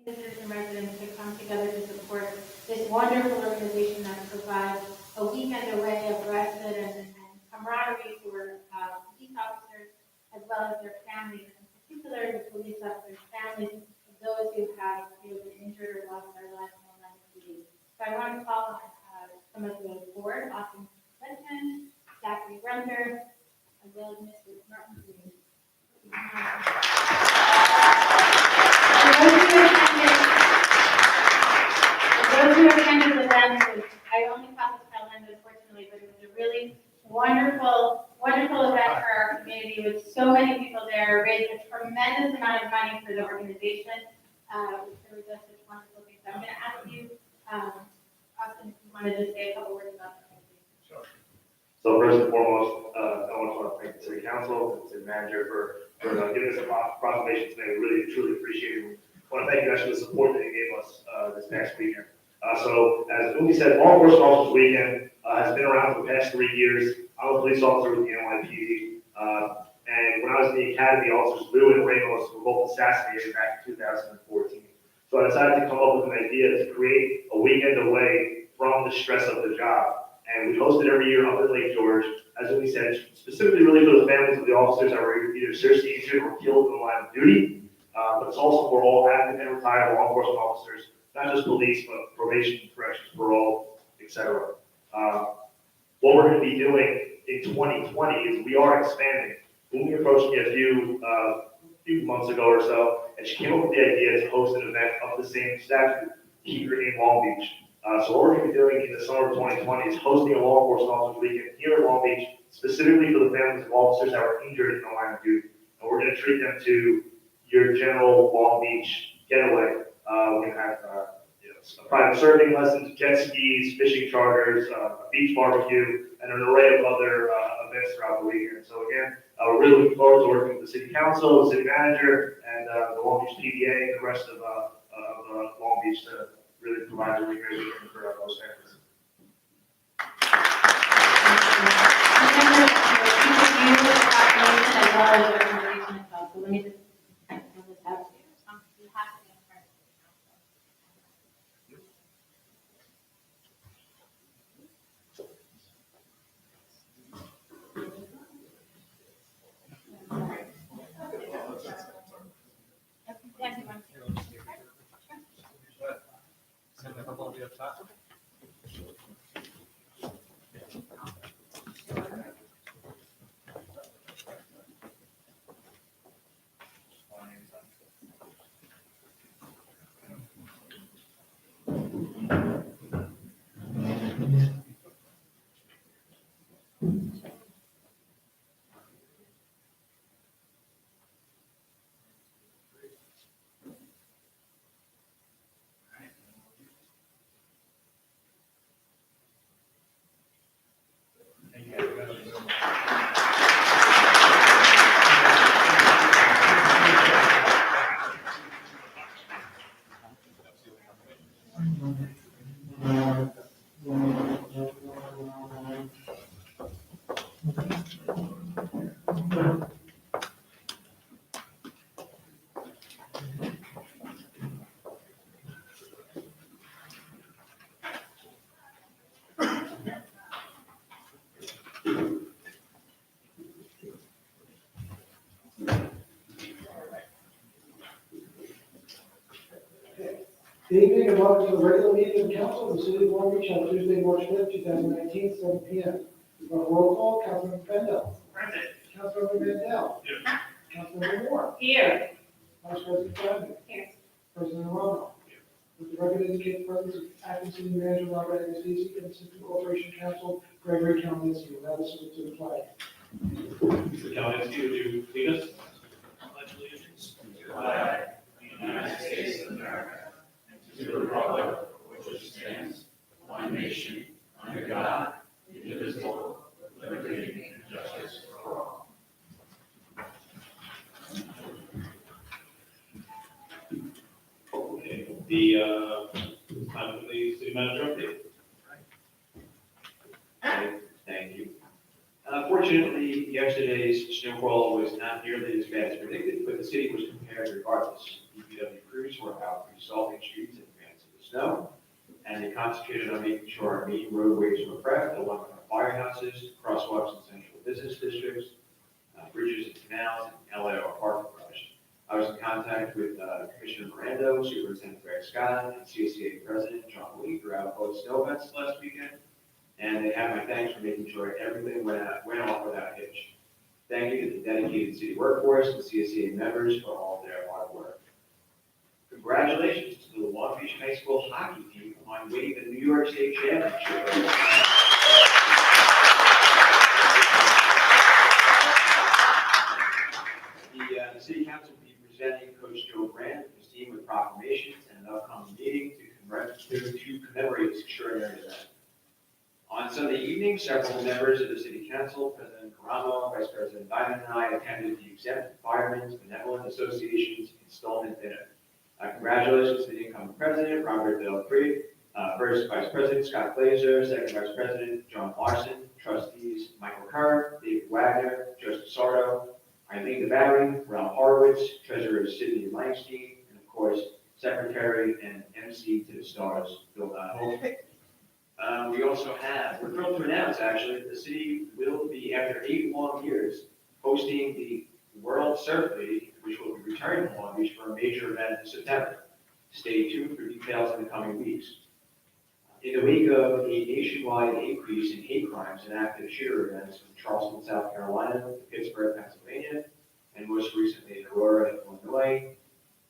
Visitors and residents to come together to support this wonderful organization that provides a weekend away of respite and camaraderie for police officers as well as their families, in particular the police officers' families of those who have been injured or lost their lives in the line of duty. So I want to call on some of the board, Austin Linton, Zachary Render, as well as Mr. Martin Green. Those who attended the event, I only caught the tail end, unfortunately, but it was a really wonderful event for our community with so many people there, raised a tremendous amount of money for the organization, which really does such wonderful things. I'm going to ask you, Austin, if you wanted to say a couple words about the organization. Sure. So first and foremost, I want to thank the city council, the city manager for giving us a proclamation today. We really, truly appreciate it. I want to thank you guys for the support that you gave us this past weekend. So as Umi said, Law Enforcement Officers Weekend has been around for the past 3 years. I'm a police officer with the NYPD. And when I was in the academy, officers Lou and Ramos were both assassinated back in 2014. So I decided to come up with an idea to create a weekend away from the stress of the job. And we host it every year up in Lake George, as we said, specifically really for the families of the officers that were either seriously injured or killed in the line of duty. But it's also for all active and retired law enforcement officers, not just police, but probation, corrections, parole, etc. What we're going to be doing in 2020 is we are expanding. Umi approached me a few months ago or so, and she came up with the idea to host an event of the same statute, here in Long Beach. So what we're going to be doing in the summer of 2020 is hosting a law enforcement officers weekend here in Long Beach, specifically for the families of officers that were injured in the line of duty. And we're going to treat them to your general Long Beach getaway. We're going to have private surfing lessons, jet skis, fishing charters, a beach barbecue, and an array of other events throughout the weekend. So again, we're really looking forward to working with the city council, the city manager, and the Long Beach PDA and the rest of Long Beach to really provide a really great weekend for those families. So let me just have this out to you. You have to be in front of the council. Good evening and welcome to the regular meeting of the council of the city of Long Beach on Tuesday, March 5th, 2019, 7 p.m. Roll call, Councilman Bendel. Present. Councilman Mandel. Here. Councilman Moore. Here. Vice President Bradley. Here. President Romo. With the record indicate the presence of acting city manager Robert Anastasi and Assistant Corporation Counsel Gregory Kalminski. Will now listen to the flag. Mr. Kalinowski, would you lead us? Pledge allegiance to the flag of the United States of America and to the republic for which it stands, one nation, under God, indivisible, with liberty and justice for all. Okay, time for the city manager update. Okay, thank you. Fortunately, yesterday's snowfall was not nearly as bad as predicted, but the city was prepared regardless. DPW crews were out resolving streets in advance of the snow, and they concentrated on making sure our main roadways were prepped, along with our firehouses, crosswalks in central business districts, bridges and canals, and LAR parking garage. I was in contact with Commissioner Miranda, Superintendent Greg Scott, and CSCA President John Lee throughout both snow events last weekend. And they have my thanks for making sure everything went off without a hitch. Thank you to the dedicated city workforce and CSCA members for all of their hard work. Congratulations to the Long Beach High School hockey team on winning the New York State Championship. The city council will be presenting Coach Joe Grant and his team with proclamations and an upcoming meeting to commemorate this extraordinary event. On Sunday evening, several members of the city council, President Caramo, Vice President Diamond, and I attended the Exempt Firemen's Benevolent Association's installment dinner. Congratulations to the incoming president, Robert Del Pree, first Vice President Scott Glazer, second Vice President John Larson, trustees Michael Kerr, David Wagner, Joseph Sardo, Eileen DeBarry, Ralph Horowitz, treasurer Sidney Langstein, and of course, secretary and MC to the stars, Bill Donald. We're thrilled to announce actually, that the city will be, after 8 long years, hosting the World Surf League, which will be returning to Long Beach for a major event in September. Stay tuned for details in the coming weeks. In the wake of a nationwide increase in hate crimes and active shooter events from Charleston, South Carolina, to Pittsburgh, Pennsylvania, and most recently Aurora, Illinois,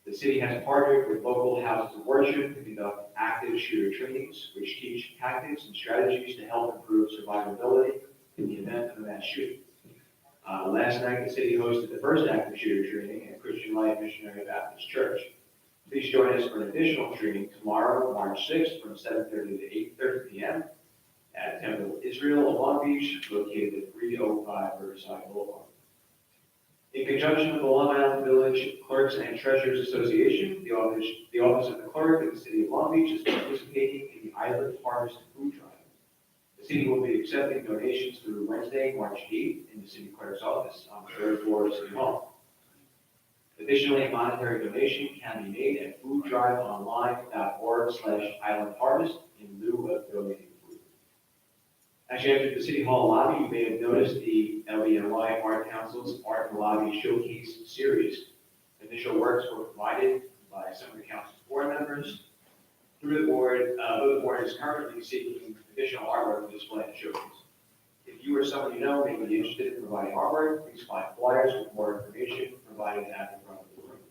the city has partnered with local houses of worship to conduct active shooter trainings, which teach tactics and strategies to help improve survivability in the event of a mass shooting. Last night, the city hosted the first active shooter training at Christian Life Missionary Baptist Church. Please join us for an additional training tomorrow, March 6th, from 7:30 to 8:30 p.m. at Temple of Israel of Long Beach, located at 305 Riverside Boulevard. In conjunction with the Long Island Village Clerks and Treasurers Association, the Office of the Clerk of the City of Long Beach is participating in the Island Harvest Food Drive. The city will be accepting donations through Wednesday, March 8th, in the City Clerk's office on the 3rd floor of City Hall. Additionally, a monetary donation can be made at fooddriveonline.org/islandharvest in lieu of donating food. As you entered the City Hall lobby, you may have noticed the LBNY Art Council's Art in the Lobby Showcase series. Initial works were provided by some of the council's board members. Through the board, the board is currently seeking additional artwork to display in the showcase. If you or someone you know may be interested in providing artwork, please find flyers with more information provided at the front of the room.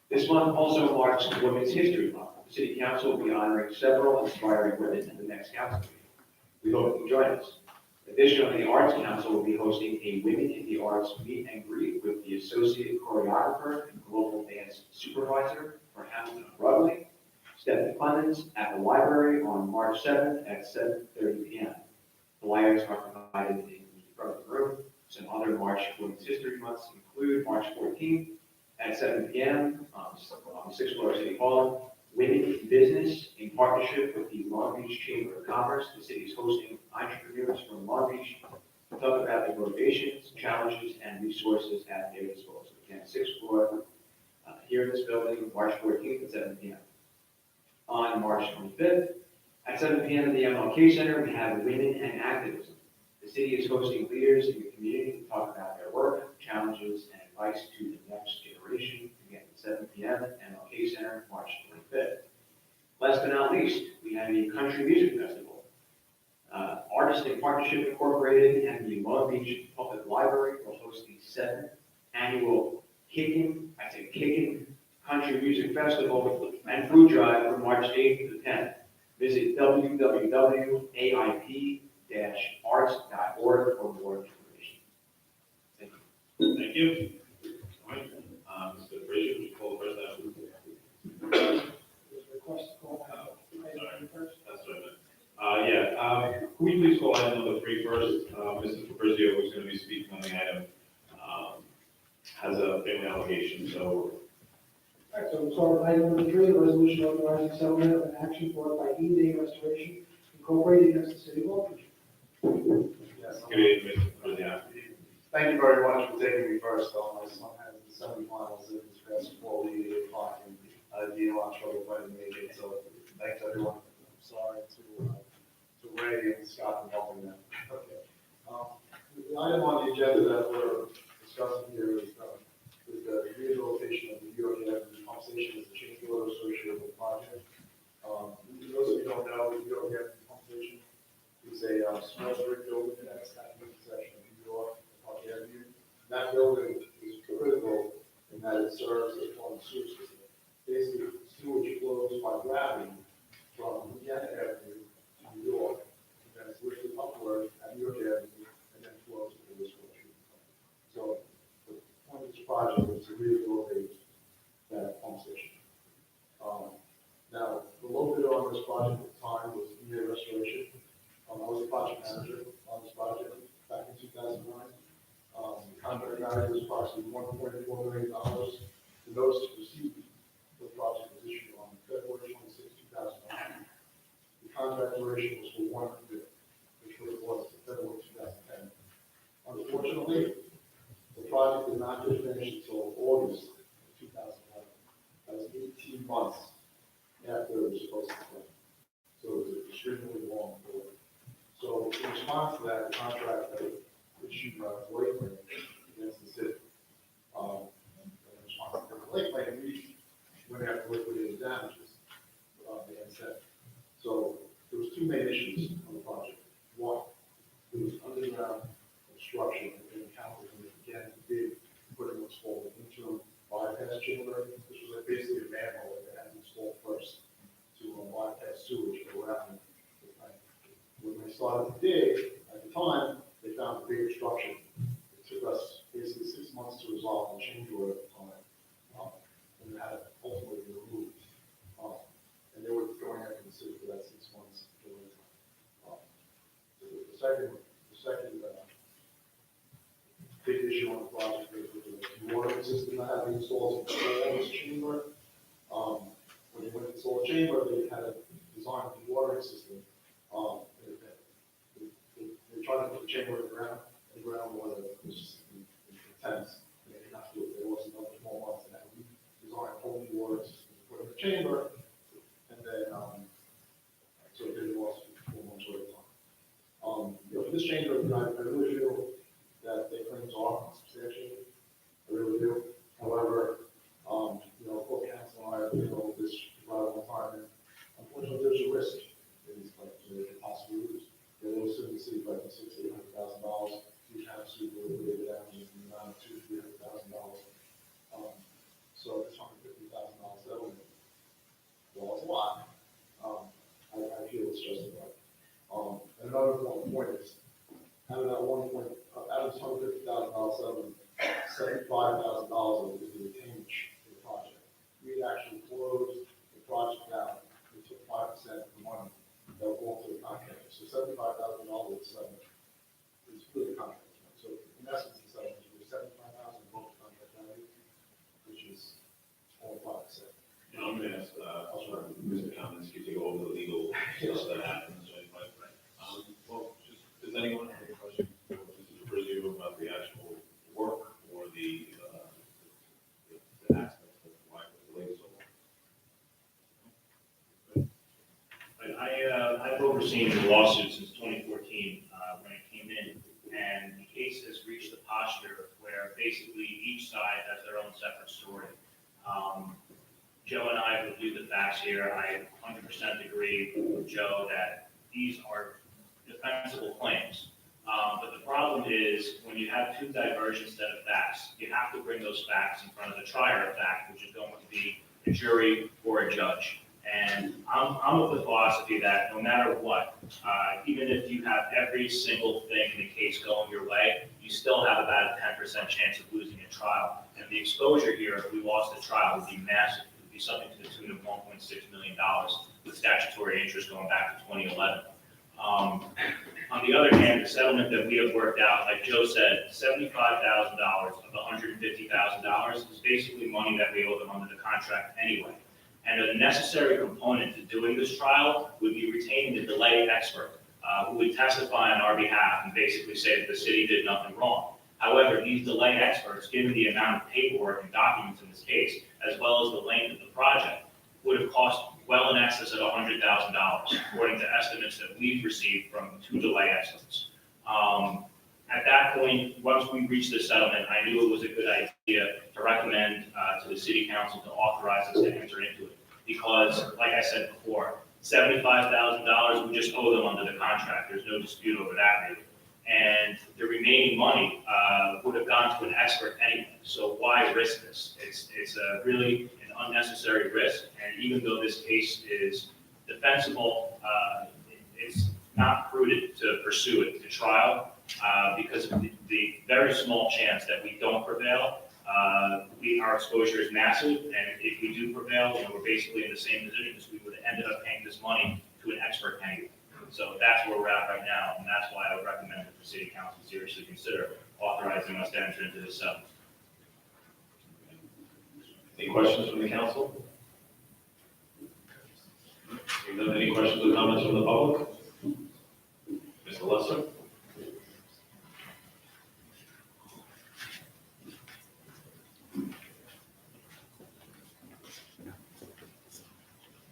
This month also marks Women's History Month. The City Council will be honoring several inspiring women in the next council meeting. We hope you can join us. Additionally, the Arts Council will be hosting a Women in the Arts meet and greet with the Associate Choreographer and Global Dance Supervisor for Hamilton Broadway, Stephanie Clemens, at the library on March 7th at 7:30 p.m. Flyers are provided in the front of the room. Some other March Women's History Months include March 14th at 7 p.m. on the 6th floor of City Hall. Women in Business, in partnership with the Long Beach Chamber of Commerce, the city is hosting entrepreneurs from Long Beach to talk about their motivations, challenges, and resources at their disposal. Again, 6th floor here in this building, March 14th at 7 p.m. On March 25th at 7 p.m. in the MLK Center, we have Women and Activism. The city is hosting leaders in the community to talk about their work, challenges, and advice to the next generation. Again, at 7 p.m. at MLK Center, March 25th. Last but not least, we have the Country Music Festival. Artists in Partnership Incorporated and the Long Beach Public Library will host the 7th annual Kickin' Country Music Festival and Food Drive from March 8th to 10th. Visit www.aip-arts.org for more information. Thank you. Thank you. All right, Mr. Frazier, would you call the first item? There's a request to call. Sorry. That's what I meant. Could we please call item number 3 first? Mr. Fabrizio, who's going to be speaking on the item, has a family allegation, so. All right, so we'll start with item number 3, the resolution authorizing settlement of an action brought by E-Day Restoration Incorporated against the city of Long Beach. Yes. Good evening, Mr. Fabrizio. Thank you very much for taking me first, though. My son has the semifinals in his basketball league at 8 o'clock, and I'd be in a lot of trouble if I didn't make it, so thanks, everyone. I'm sorry to Ray and Scott for helping them. Okay. The item on the agenda that we're discussing here is the rehabilitation of the New York Avenue pump station as a change order associated with the project. Those of you who don't know, the New York Avenue pump station is a small brick building that's at the intersection of New York and Park Avenue. That building is critical in that it serves as one sewer system. Basically, sewage flows by gravity from Indiana Avenue to New York, and then it's lifted upward at New York Avenue, and then flows to the wastewater treatment plant. So the point of this project is to rehabilitate that pump station. Now, the low bidder on this project at the time was E-Day Restoration. I was the project manager on this project back in 2009. The contract value was approximately $1.4 million. The notice to proceed for the project was issued on February 26, 2009. The contract duration was for 1 year, which was February 2010. Unfortunately, the project did not get finished until August of 2011. That was 18 months after it was supposed to finish. So it was an extremely long period. So in response to that, the contractor issued a delay claim against the city. In response to the delay claim, we went after liquidated damages without being set. So there was 2 main issues on the project. One, there was underground obstruction and encounters, and again, we did put in what's called an interim bypass chamber. This was basically a manhole that had to install first to bypass sewage around the plant. When they started to dig, at the time, they found a big obstruction. It took us basically 6 months to resolve the change order at the time, and it had to ultimately be removed. And they were going after the city for that 6 months delay time. The second big issue on the project is the water system that had been installed in this chamber. When they went to install the chamber, they had to design the watering system. They tried to put the chamber in the ground, and the groundwater was just intense. They did not do it. There wasn't enough more months, and we designed a whole new water system to put in the chamber, and then so it did lost 4 months worth of time. For this chamber, I really feel that their claims are substantiated. I really do. However, full council and I have been over this for a long time, and unfortunately, there's a risk in these claims. They could possibly lose. They will sue the city by $600,000-$800,000. We have sued the liquidated damages in the amount of $200,000-$300,000. So this $150,000 settlement, well, it's a lot. I feel it's justified. And another point is, out of that out of this $150,000 settlement, $75,000 was the retainage for the project. We actually closed the project out. We took 5% of the money that will go into the contractor. So $75,000 of the settlement is for the contractor. So in essence, the settlement was $75,000 both contract value, which is only 5%. And I'm going to ask, Mr. Collins, to go over the legal stuff that happens, right? Well, does anyone have any questions for Mr. Fabrizio about the actual work or the aspects of why it was delayed so long? I've overseen the lawsuit since 2014 when it came in, and the case has reached a posture where basically each side has their own separate story. Joe and I reviewed the facts here. I 100% agree with Joe that these are defensible claims. But the problem is, when you have two divergent set of facts, you have to bring those facts in front of the trier of fact, which is going to be a jury or a judge. And I'm of the philosophy that no matter what, even if you have every single thing in the case going your way, you still have about a 10% chance of losing a trial. And the exposure here, if we lost the trial, would be massive. It would be something to the tune of $1.6 million with statutory interest going back to 2011. On the other hand, the settlement that we have worked out, like Joe said, $75,000 of the $150,000 is basically money that we owe them under the contract anyway. And a necessary component to doing this trial would be retaining the delay expert, who would testify on our behalf and basically say that the city did nothing wrong. However, these delay experts, given the amount of paperwork and documents in this case, as well as the length of the project, would have cost well in excess of $100,000, according to estimates that we've received from two delay experts. At that point, once we reached this settlement, I knew it was a good idea to recommend to the city council to authorize us to enter into it. Because, like I said before, $75,000, we just owe them under the contract. There's no dispute over that rate. And the remaining money would have gone to an expert anyway. So why risk this? It's really an unnecessary risk. And even though this case is defensible, it's not prudent to pursue it to trial because of the very small chance that we don't prevail. Our exposure is massive, and if we do prevail, we're basically in the same position as we would have ended up paying this money to an expert anyway. So that's where we're at right now, and that's why I would recommend that the city council seriously consider authorizing us to enter into this settlement. Any questions from the council? Any questions or comments from the public? Mr. Lesser?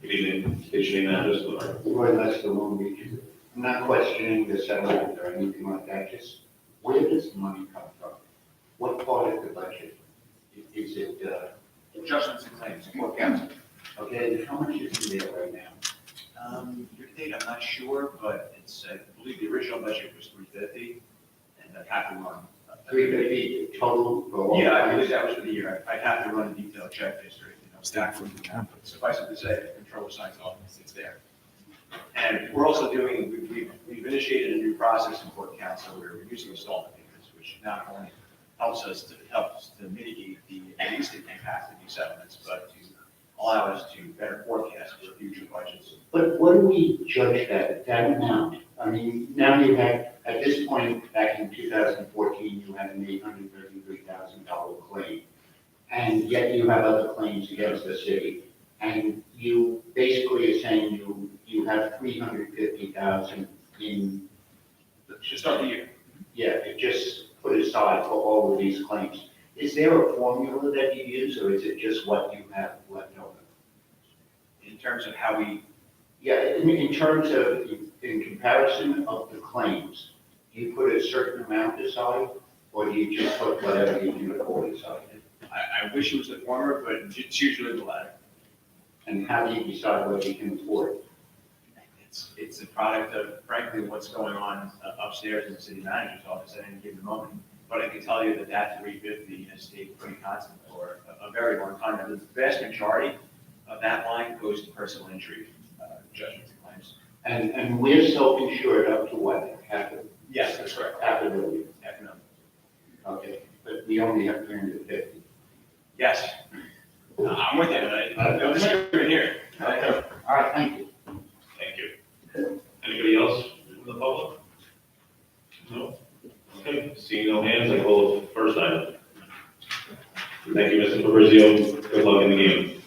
Good evening. State your name and address, please. Roy Lester, Long Beach. I'm not questioning the settlement or anything like that, just where does the money come from? What part of the budget? Is it, Adjustments and claims, support council. okay, and how much is in there right now? Year to date, I'm not sure, but it's, I believe the original budget was 350, and I'd have to run. 350 total for all? Yeah, I believe that was for the year. I'd have to run a detailed check history, stack from the account. Suffice it to say, the controller signs off, it's there. And we're also doing, we've initiated a new process in Port Council where we're using installment payments, which not only helps to mitigate the instant impact of these settlements, but to allow us to better forecast for future budgets. But what do we judge that amount? I mean, now you have, at this point, back in 2014, you had an $833,000 claim. And yet you have other claims against the city. And you basically are saying you have 350,000 in, To start the year. yeah, just put aside for all of these claims. Is there a formula that you use, or is it just what you have left over? In terms of how we, Yeah, in terms of, in comparison of the claims, do you put a certain amount aside, or do you just put whatever you can afford aside? I wish it was the former, but it's usually the latter. And how do you decide what you can afford? It's a product of, frankly, what's going on upstairs in the city manager's office at any given moment. But I can tell you that that 350 has stayed pretty constant for a very long time. And the vast majority of that line goes to personal injury judgments and claims. And we're self-insured up to what? Yes, that's correct. Half a million. Economic. Okay, but we only have 350. Yes. I'm with you. No disagreement here. All right, thank you. Thank you. Anybody else from the public? No? Okay, seeing no hands, I call the first item. Thank you, Mr. Fabrizio. Good luck in the game.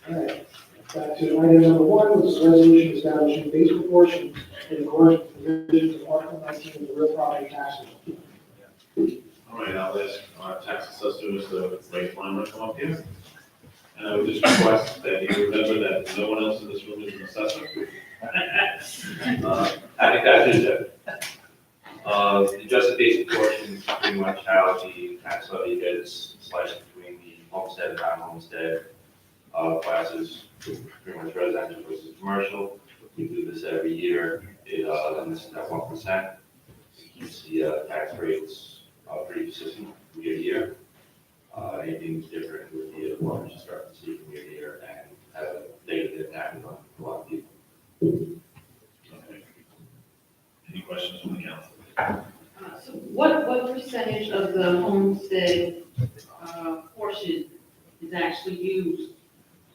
All right, back to item number one, which is a resolution establishing base proportions in accordance with the provisions of Article 19 of the real property tax law. All right, I'll ask our tax assessor, Mr. Ray Flymer, to come up here. And I would just request that you remember that no one else in this room is an assessor. I think that's it. The adjusted basic portion is pretty much how the tax levy is sliced between the homestead and non-homestead. classes, pretty much residential versus commercial. We do this every year, and this is at 1%. You see tax rates pretty consistent from year to year. Anything different would be a one you start to see from year to year and have a negative impact on a lot of people. Okay. Any questions from the council? So what percentage of the homestead portion is actually used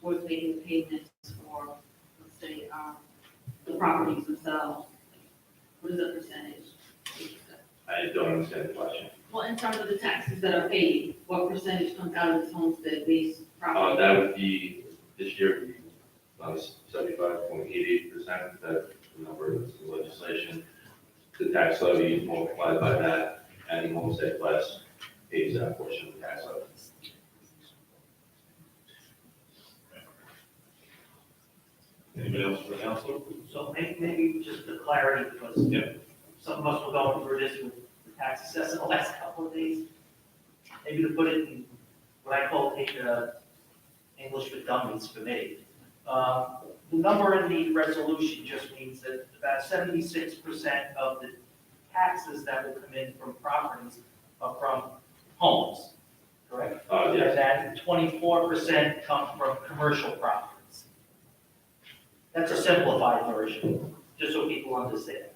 towards making payments for, let's say, the properties themselves? What is the percentage? I don't understand the question. Well, in terms of the taxes that are paid, what percentage comes out of this homestead-based property? That would be, this year, 75.88%, that's the number that's in legislation. The tax levy multiplied by that, and the homestead class pays that portion of the tax levy. Anybody else for the council? So maybe just the clarity, because some of us were going through this with the tax assessment the last couple of days. Maybe to put it in what I call English for dummies for me. The number in the resolution just means that about 76% of the taxes that will come in from properties are from homes, correct? Yes. And that 24% come from commercial properties. That's a simplified version, just so people understand.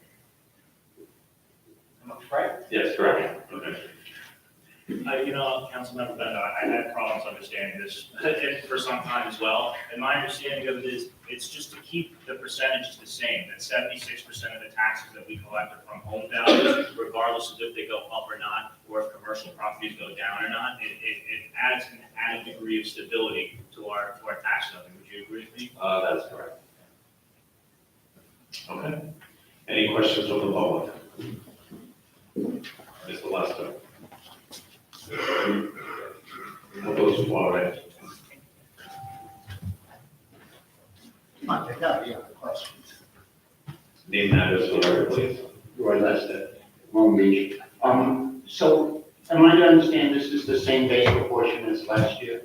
Am I correct? Yes, correct. Okay. Councilmember Bendo, I had problems understanding this for some time as well. And my understanding of it is, it's just to keep the percentages the same, that 76% of the taxes that we collect are from home values, regardless of if they go up or not, or if commercial properties go down or not. It adds an added degree of stability to our tax levy. Would you agree with me? That is correct. Okay. Any questions from the public? Mr. Lester? Opposed, Suarez? I got the other questions. Name that as the record, please. Roy Lester, Long Beach. So am I to understand this is the same base proportion as last year?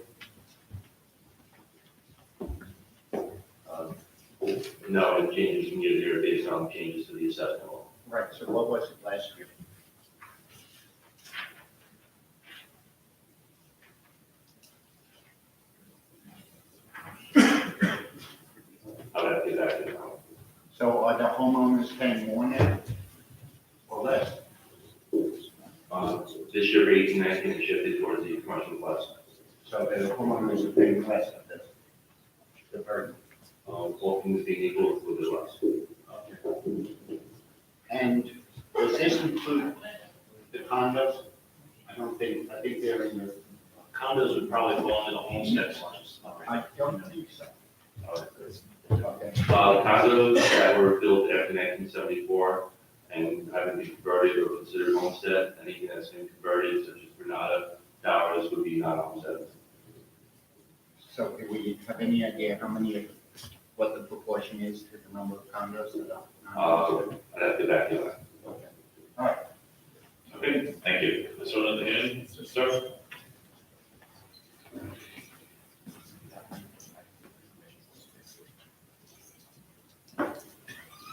No, it changes from year to year based on changes to the assessment law. Right, so what was it last year? I would have to get back to you now. So are the homeowners paying more now or less? This year, for 18-19, it shifted towards the commercial class. So the homeowners are paying less of the burden. All things being equal, it's a little bit less. And does this include the condos? I think they're in the, Condos would probably fall into the homestead sections. I don't think so. Okay. Condos that were built after 1974 and haven't been converted or considered homestead, anything that's been converted, such as Granada Towers, would be non-homestead. So do we have any idea what the proportion is to the number of condos that are? I'd have to get back to you on that. Okay. All right. Okay, thank you. Mr. Linehan, sir?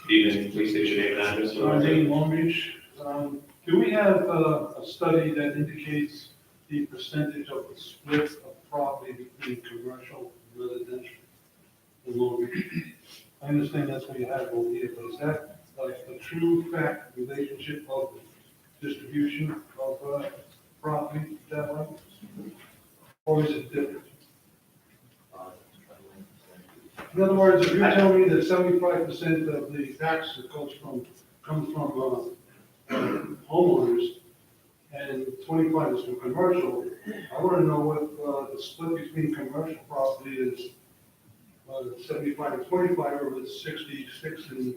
Good evening, please state your name and address. for the record. Dean Long Beach. Do we have a study that indicates the percentage of the split of property between commercial and residential in Long Beach? I understand that's what you have over here, but is that like the true fact relationship of the distribution of property that way? Or is it different? In other words, if you're telling me that 75% of the tax that comes from homeowners and 25 is from commercial, I want to know what the split between commercial property is, 75 and 25, or it's 66 and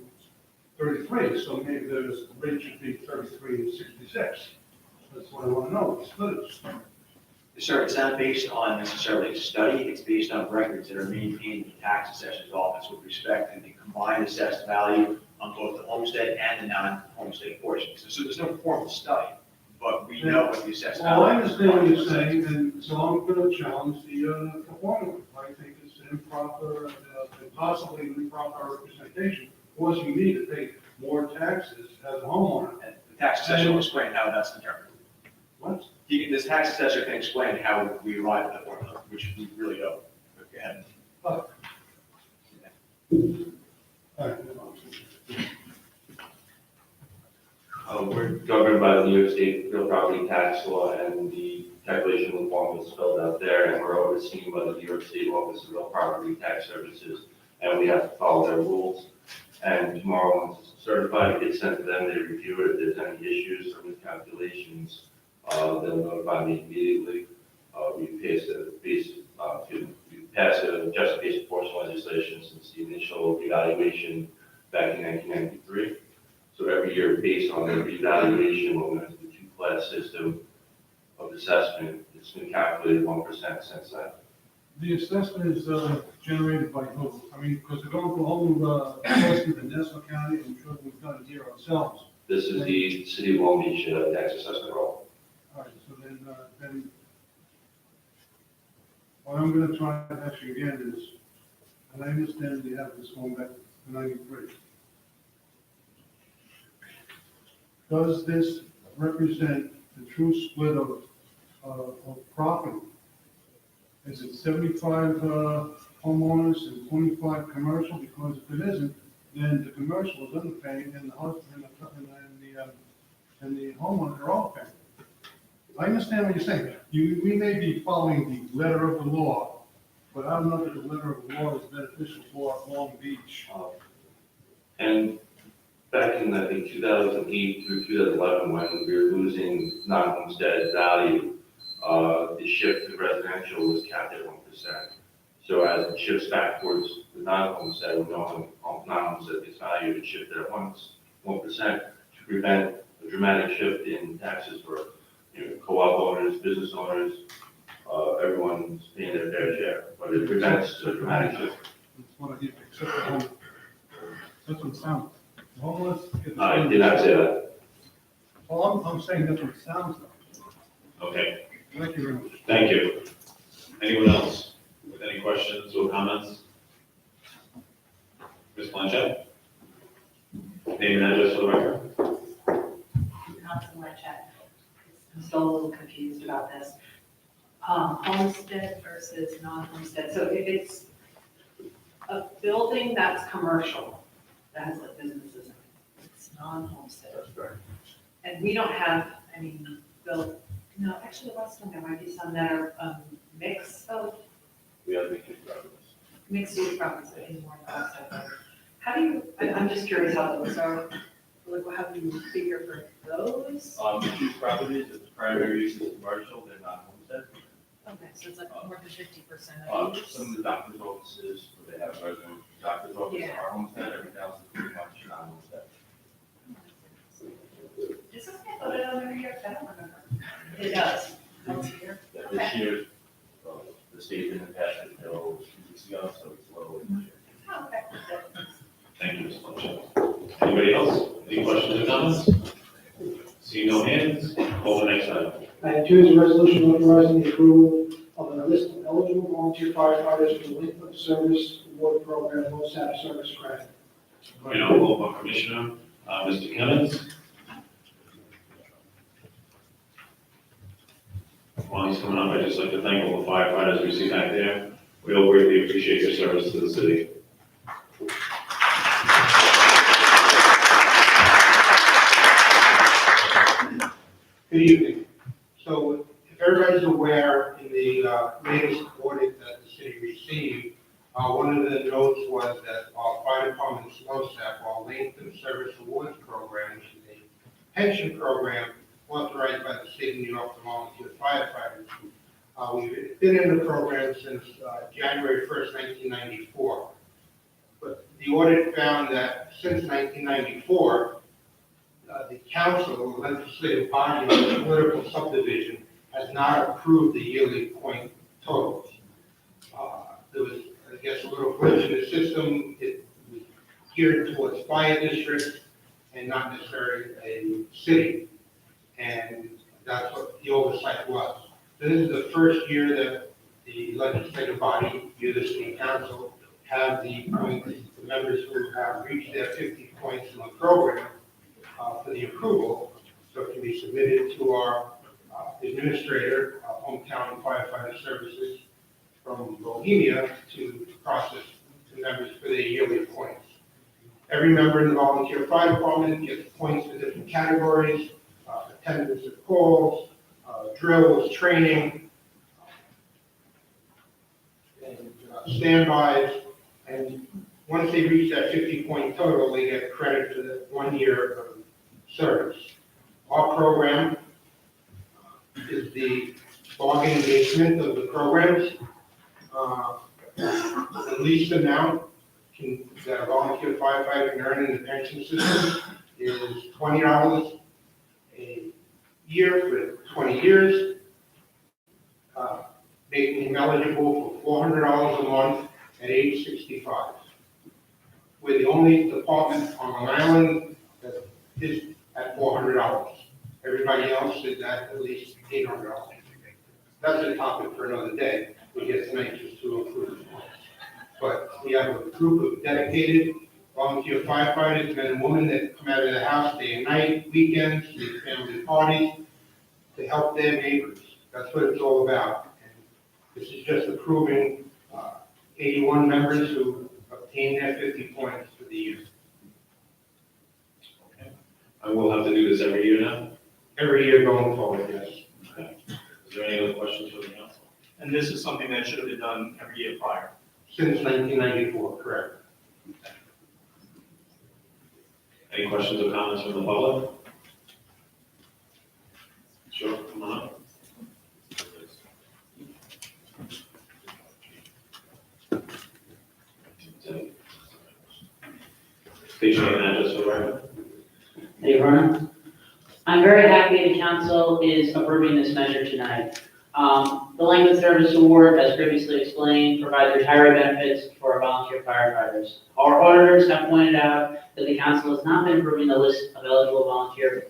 33. So maybe the rate should be 33 and 66. That's what I want to know, what the split is. Sir, it's not based on necessarily a study, it's based on records that are maintained in the tax assessor's office with respect to the combined assessed value on both the homestead and the non-homestead portions. So there's no formal study, but we know what the assessed value is. Well, I understand what you're saying, and so I'm going to challenge the formula. I think it's improper, and possibly improper representation, causing me to pay more taxes as a homeowner. And the tax assessor will explain how that's determined. What? This tax assessor can explain how we arrive at the formula, which we really don't. But go ahead. All right. We're governed by the New York State real property tax law, and the calculation of the form is spelled out there, and we're overseen by the New York State Office of Real Property Tax Services, and we have to follow their rules. And tomorrow, once it's certified, it gets sent to them, they review it, if there's any issues or miscalculations, they'll notify me immediately. We passed a just base proportion legislation since the initial evaluation back in 1993. So every year, based on the revaluation, when we went to the two-class system of assessment, it's been calculated 1% since then. The assessment is generated by who? I mean, because they're going for a whole assessment in Nassau County, I'm sure we've done it here ourselves. This is the City of Long Beach tax assessment role. All right, so then what I'm gonna try to ask you again is, and I understand we have this going back to 93. Does this represent the true split of property? Is it 75 homeowners and 25 commercial? Because if it isn't, then the commercial is underpaying and the husband and the homeowner are all paying. I understand what you're saying. We may be following the letter of the law, but I don't know that the letter of the law is beneficial for Long Beach. And back in, I think, 2008 through 2011, when we were losing non-homestead value, the shift to residential was capped at 1%. So as it shifts back towards the non-homestead, when non-homestead gets valued, it shifted at 1% to prevent a dramatic shift in taxes for co-op owners, business owners, everyone's paying their fair share, but it prevents a dramatic shift. That's what I hear, except the home. That's what it sounds like. The homeless get the I same- did not say that. Well, I'm saying that's what it sounds like. Okay, Thank you very much. thank you. Anyone else with any questions or comments? Ms. Blanchett? Name and address for the record. Not so much. I'm still a little confused about this. Homestead versus non-homestead. So if it's a building that's commercial, that has like businesses in it, it's non-homestead. That's correct. And we don't have, no, actually, Weston, there might be some that are mix of We have mixed use properties. mixed use properties in more homestead. How do you, I'm just curious how those are, like, how do you figure for those? Mixed use properties, if the primary use is commercial, they're not homestead. Okay, so it's like more than 50% Some of each. of the doctor's offices, where they have resident doctor's offices Yeah. are homestead, everything else is pretty much non-homestead. Does this get voted on every year? I don't remember. It does. Once a year? Yeah, this year, the state didn't pass it until 2 weeks ago, so it's a little this year. Oh, okay. Thank you, Ms. Blanchett. Anybody else? Any questions or comments? See no hands, call the next item. Item 2 is a resolution authorizing the approval of a list of eligible volunteer firefighters for the Length of Service Award Program, LoSAP Service Grant. You know, roll call Commissioner, Mr. Clemens. While he's coming up, I'd just like to thank all the firefighters we see back there. We all greatly appreciate your service to the city. Good evening. So if everybody's aware, in the latest audit that the city received, one of the notes was that our fire department's LoSAP, our Length of Service Awards Program, which is a pension program authorized by the state of New York for volunteer firefighters. We've been in the program since January 1st, 1994. But the audit found that since 1994, the council, the legislative body of the political subdivision, has not approved the yearly point totals. There was, I guess, a little glitch in the system. It was geared towards fire districts and not necessarily a city. And that's what the oversight was. This is the first year that the legislative body, you, the city council, have the points, the members who have reached their 50 points in the program for the approval. So it can be submitted to our administrator, Hometown Firefighter Services from Bohemia to process the members for their yearly points. Every member in the volunteer fire department gets points for different categories, attendance at calls, drills, training, and standbys. And once they reach that 50-point total, they get credit for the 1 year of service. Our program is the bargain basement of the programs. The least amount that a volunteer firefighter can earn in the pension system is $20 a year for 20 years, making him eligible for $400 a month at age 65. We're the only department on Long Island that is at $400. Everybody else is at least $800. That's a topic for another day. We get tonight just to include. But we have a group of dedicated volunteer firefighters, men and women that come out of the house day and night, weekends, lead family parties, to help their neighbors. That's what it's all about. And this is just approving 81 members who obtained their 50 points for the year. Okay. And we'll have to do this every year now? Every year going forward, yes. Okay. Is there any other questions for the council? And this is something that should have been done every year prior. Since 1994, correct. Any questions or comments from the public? Sure, come on up. State your name and address for the record. Hey, Vernon. I'm very happy the council is approving this measure tonight. The length of service award, as previously explained, provides retiree benefits for our volunteer firefighters. Our auditors have pointed out that the council has not been approving the list of eligible volunteer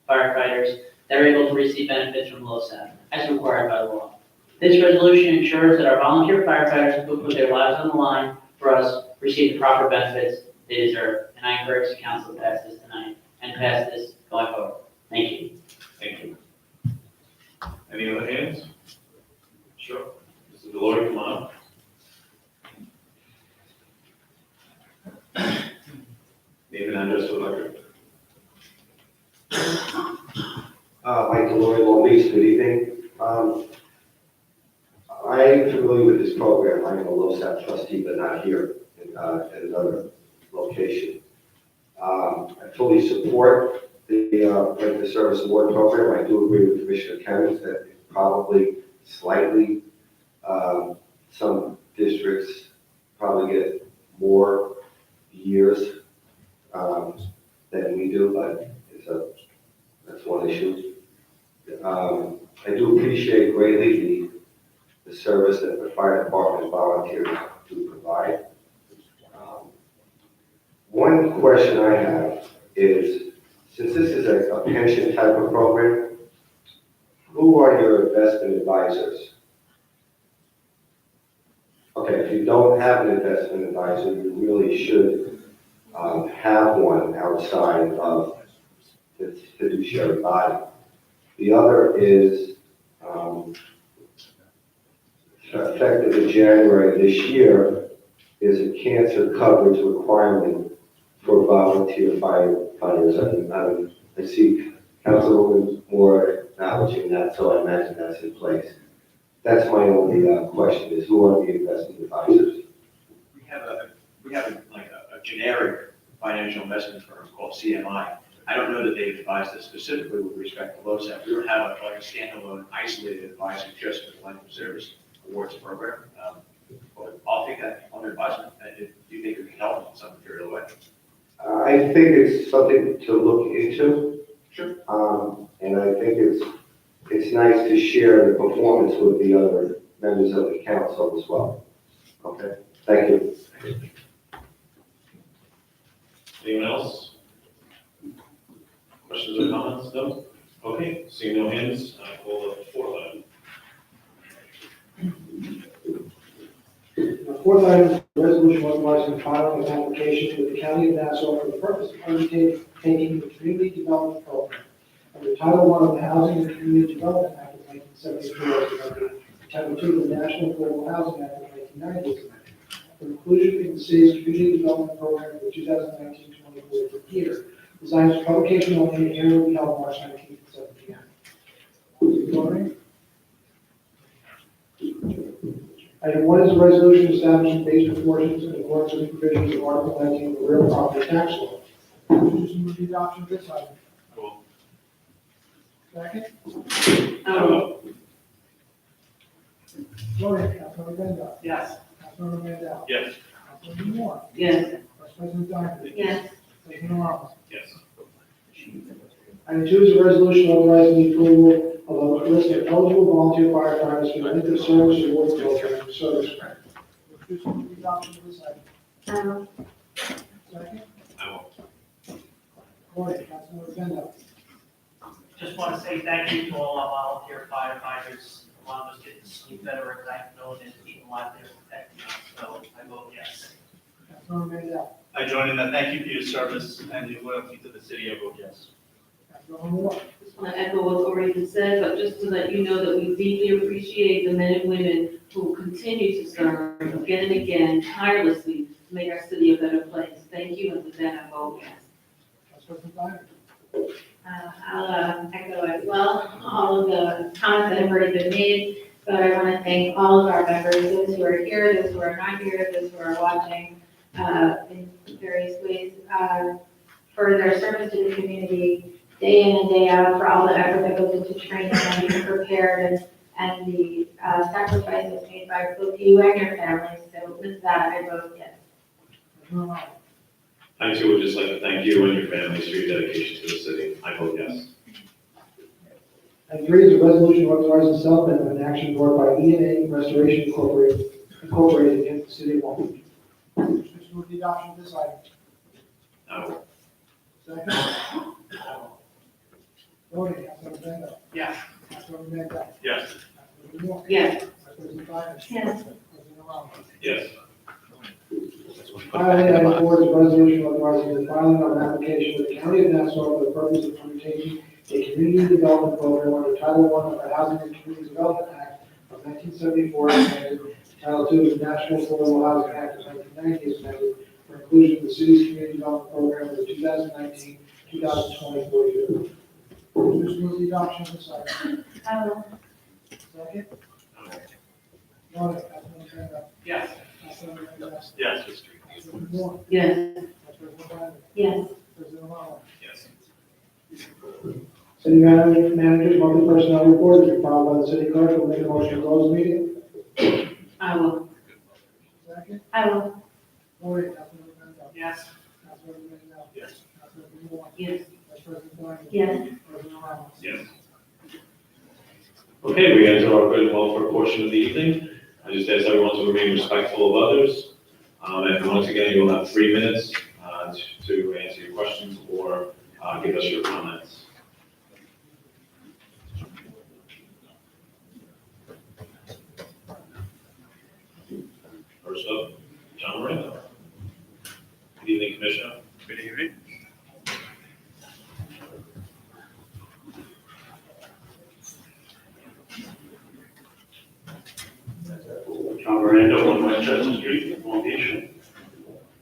firefighters that are able to receive benefits from LoSAP, as required by law. This resolution ensures that our volunteer firefighters who put their lives on the line for us receive the proper benefits they deserve. And I encourage the council to pass this tonight and pass this going forward. Thank you. Thank you. Any other hands? Sure. Mr. Delory, come on up. Name and address for the record. Mike Delory, Long Beach, good evening. I'm familiar with this program. I'm a LoSAP trustee, but not here, at another location. I fully support the Service Award Program. I do agree with Commissioner Kemmons that it probably slightly, some districts probably get more years than we do, but that's one issue. I do appreciate greatly the service that the fire department volunteers do provide. One question I have is, since this is a pension type of program, who are your investment advisors? Okay, if you don't have an investment advisor, you really should have one outside of the fiduciary body. The other is, effective in January this year, is a cancer coverage requirement for volunteer firefighters. I see Councilwoman Moore acknowledging that, so I imagine that's in place. That's my only question, is who are the investment advisors? We have a generic financial investment firm called CMI. I don't know that they've advised us specifically with respect to LoSAP. We don't have a standalone isolated advisor just for the length of service awards program. But I'll take that under advisement if you think it can help in some material way. I think it's something to look into. Sure. And I think it's nice to share the performance with the other members of the council as well. Okay, thank you. Anyone else? Questions or comments? No? Okay, seeing no hands, I call the fourth item. And the fourth item is a resolution authorizing the filing of an application with the County of Nassau for the purpose of undertaking the Community Development Program under Title I of the Housing and Community Development Act of 1974 as amended, Title II of the National Affordable Housing Act of 1990 as amended, for inclusion in the city's Community Development Program for 2019-2024 year, designed for publication only in the hearing will be held March 19th at 7 p.m. Voting. Item 1 is a resolution establishing base proportions in accordance with the provisions of Article 19 of the real property tax law. Introduce and move the adoption of this item. Second. Voting. Councilmember Bendo. Yes. Councilmember Mandel. Yes. Councilmember Moore. Yes. Vice President Donovan. Yes. President Ramos. Yes. Item 2 is a resolution authorizing the approval of a list of eligible volunteer firefighters for the inter-service award program service grant. Introduce and move the adoption of this item. Second. I will. Voting. Councilmember Bendo. Just want to say thank you to all our volunteer firefighters. A lot of us get to sleep better at night knowing there's people out there protecting us, so I vote yes. Councilmember Mandel. I join in that. Thank you for your service and your loyalty to the city. I vote yes. Councilmember Moore. Just want to echo what's already been said, but just to let you know that we deeply appreciate the men and women who continue to serve again and again tirelessly to make our city a better place. Thank you, and with that, I vote yes. Vice President Donovan. I'll echo as well, all of the comments that have already been made, but I want to thank all of our members, those who are here, those who are not here, those who are watching in various ways, for their service to the community, day in and day out, for all the effort that goes into training and being prepared, and the sacrifices made by both you and your families. So with that, I vote yes. Councilmember Ramos. I too would just like to thank you and your families for your dedication to the city. I vote yes. Item 3 is a resolution authorizing settlement of an action brought by E&A Restoration Incorporated against the city of Long Beach. Introduce and move the adoption of this item. I will. Second. Voting. Councilmember Bendo. Yes. Councilmember Mandel. Yes. Councilmember Moore. Yes. Vice President Donovan. Yes. President Ramos. Yes. Item 4 is a resolution authorizing the filing of an application with the County of Nassau for the purpose of undertaking a community development program under Title I of the Housing and Community Development Act of 1974 as amended, Title II of the National Affordable Housing Act of 1990 as amended, for inclusion in the city's community development program for the 2019-2024 year. Introduce and move the adoption of this item. Second. Voting. Councilmember Bendo. Yes. Councilmember Mandel. Yes. Councilmember Moore. Yes. Vice President Donovan. Yes. President Ramos. Yes. City managers, monthly personnel report is filed by the city clerk. Will make a motion to close the meeting. I will. Second. I will. Voting. Councilmember Mandel. Yes. Councilmember Mandel. Yes. Councilmember Moore. Yes. Vice President Donovan. Yes. President Ramos. Yes. Okay, we enter our good and welfare portion of the evening. I just ask everyone to remain respectful of others. And once again, you will have 3 minutes to answer your questions or give us your comments. First up, John Moreno. Good evening, Commissioner. Good evening. John Miranda, 1 Westchester Street, Long Beach.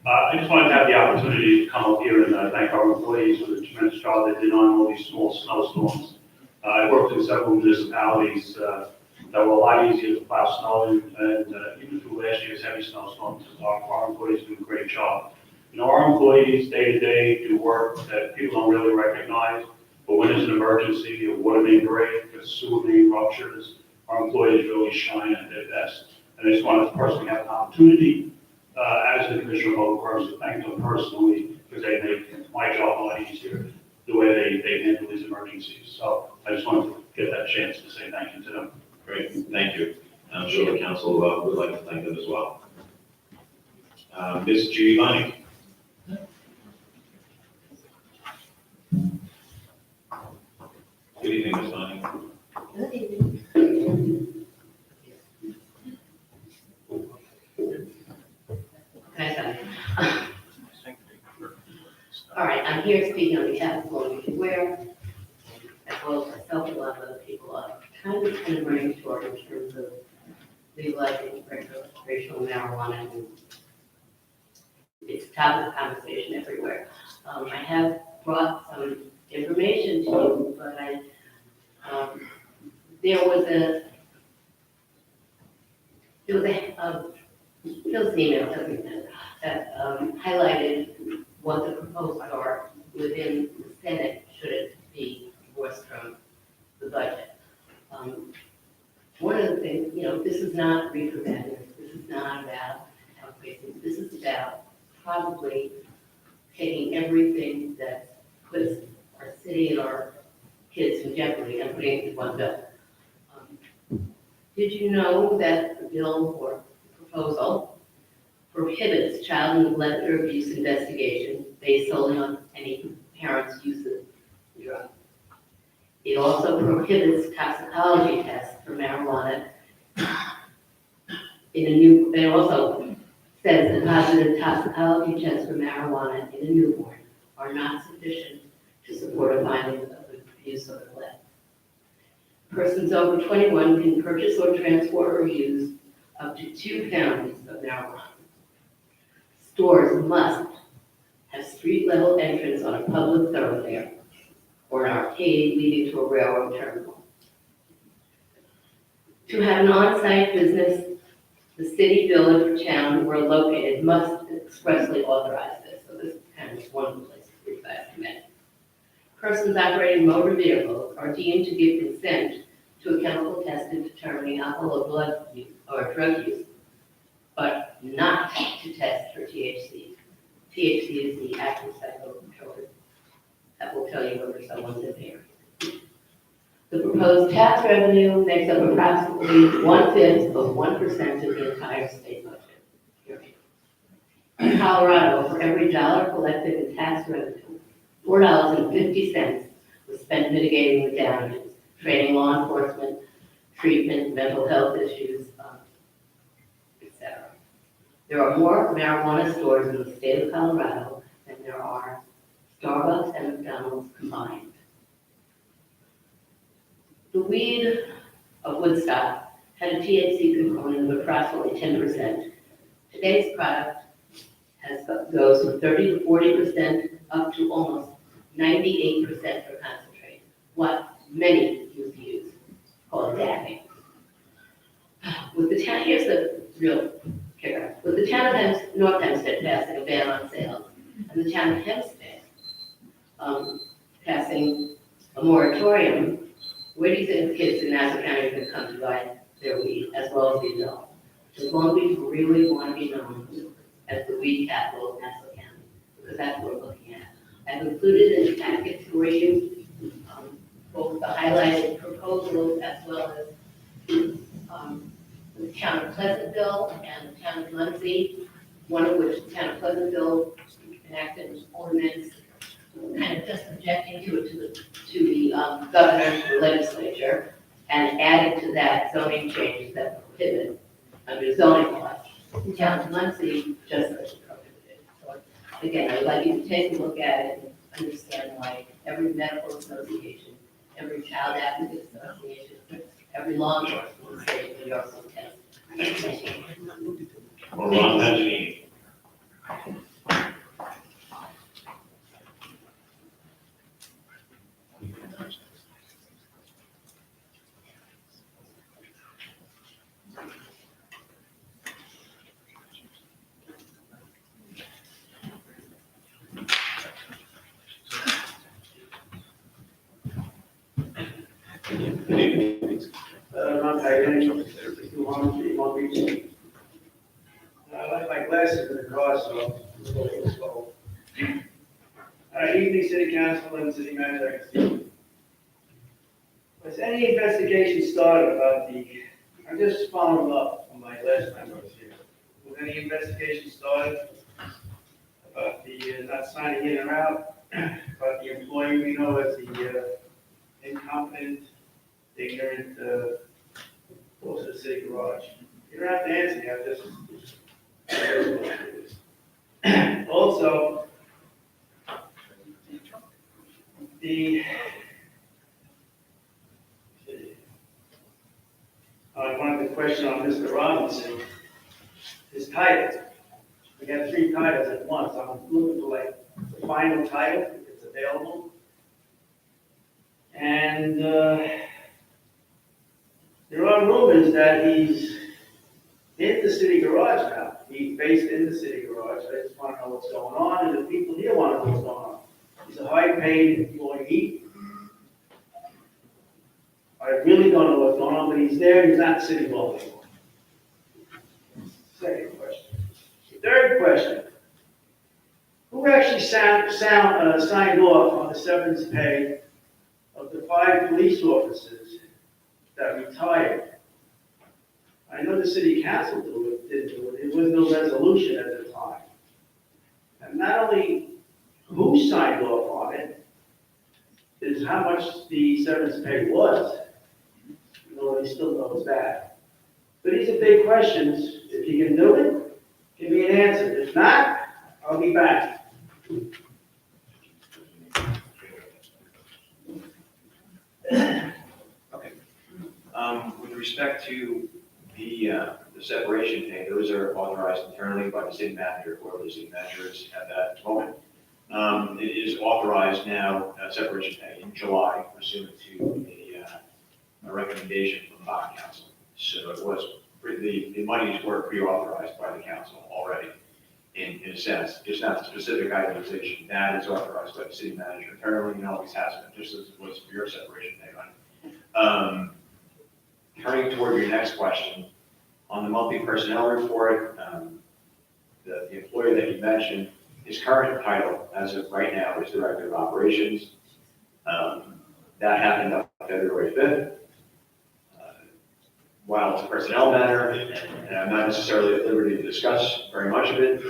I just wanted to have the opportunity to come up here and thank our employees for the tremendous job they did on all these small snowstorms. I worked in several municipalities that were a lot easier to plow snow in, and even through last year's heavy snowstorms, our employees do a great job. You know, our employees day to day do work that people don't really recognize, but when there's an emergency, a water main break, a sewer main ruptures, our employees really shine at their best. And I just wanted to personally have an opportunity, as the Commissioner of Public Works, to thank them personally, because they make my job a lot easier, the way they handle these emergencies. So I just wanted to get that chance to say thank you to them. Great, thank you. I'm sure the council would like to thank them as well. Ms. Giovanni. Good evening, Ms. Bonnie. Good evening. All right, I'm here speaking on behalf of Long Beach Ware, as well as myself and a lot of other people. Kind of brainstorm in terms of legalizing recreational marijuana, and it's a topic of conversation everywhere. I have brought some information to you, but there was a Phil's email that highlighted what the proposals are within the Senate should it be divorced from the budget. One of the things, this is not reproductive, this is not about outpacing, this is about probably taking everything that puts our city and our kids in jeopardy and putting it in one bill. Did you know that the bill or proposal prohibits child neglect or abuse investigation based solely on any parent's use of the drug? It also prohibits toxicology tests for marijuana it also says that positive toxicology tests for marijuana in a newborn are not sufficient to support a finding of abuse or neglect. Persons over 21 can purchase or transport or use up to 2 pounds of marijuana. Stores must have street-level entrance on a public thoroughfare or an arcade leading to a railroad terminal. To have an on-site business, the city, village, or town where located must expressly authorize this. So this kind of one place where you guys come in. Persons operating motor vehicles are deemed to give consent to a chemical test in determining alcohol or blood use or drug use, but not to test for THC. THC is the active psychotropic that will tell you whether someone's impaired. The proposed tax revenue makes up approximately 1/5 of 1% of the entire state budget. Period. In Colorado, for every dollar collected in tax revenue, $4.50 was spent mitigating the damages, training law enforcement, treatment, mental health issues, etc. There are more marijuana stores in the state of Colorado than there are Starbucks and McDonald's combined. The weed of Woodstock had a THC component of approximately 10%. Today's product goes from 30 to 40% up to almost 98% for concentrate, what many used to use, called dabbing. Here's the real kicker. With the town of North Hempstead passing a ban on sales, and the town of Hempstead passing a moratorium, where do you think kids in Nassau County are going to come to buy their weed, as well as the adults? Does Long Beach really want to be known as the weed capital of Nassau County? Because that's what we're looking at. I've included in the packet for you both the highlighted proposals as well as the town of Pleasantville and the town of Muncie, one of which the town of Pleasantville enacted an ordinance kind of just objecting to it to the governor, to the legislature, and added to that zoning changes that prohibit under zoning laws. The town of Muncie just prohibited. So again, I would like you to take a look at it and understand why every medical association, every child advocate association, every law enforcement state in New York will test. Thank you. Or Ron Benjamin. Ron Tyrone, Long Beach. I like my glasses in the car, so I'm a little slow. Evening City Council and City Manager, I can see. Was any investigation started about I'm just following up on my last time I was here. Was any investigation started about the not signing in or out, about the employee we know as the incompetent, ignorant, close to the city garage? You don't have to answer me, I just. as it was. I'm looking for like the final title, if it's available. And, there are rumors that he's in the city garage now. He's based in the city garage. I just want to know what's going on, and the people here want to know what's going on. He's a high-paid employee. I really don't know what's going on, but he's there, he's not City Hall anymore. Second question. Third question. Who actually signed off on the severance pay of the 5 police officers that retired? I know the city council didn't do it. There was no resolution at the time. And not only who signed off on it, is how much the severance pay was. Nobody still knows that. But these are big questions. If you can do it, give me an answer. If not, I'll be back. Okay. With respect to the separation pay, those are authorized internally by the city manager, whoever the city manager is at that moment. It is authorized now, separation pay in July, pursuant to a recommendation from the bond council. So it was, the monies were pre-authorized by the council already, in a sense, just not the specific itemization. That is authorized by the city manager internally, and always has been, just as it was for your separation pay money. Turning toward your next question, on the monthly personnel report, the employer that you mentioned, his current title, as of right now, is Director of Operations. That happened on February 5th. While it's a personnel matter, and I'm not necessarily at liberty to discuss very much of it,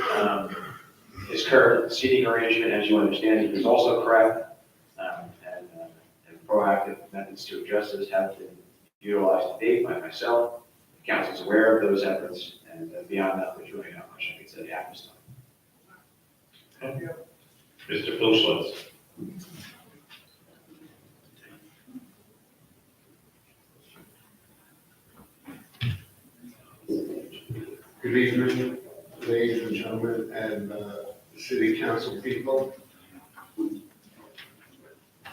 his current seating arrangement, as you understand, it is also correct, and proactive methods to address this have been utilized to date by myself. The council is aware of those efforts, and beyond that, there's really not much I can say at this time. Okay. Mr. Philschlitz. Good evening, ladies and gentlemen, and city council people.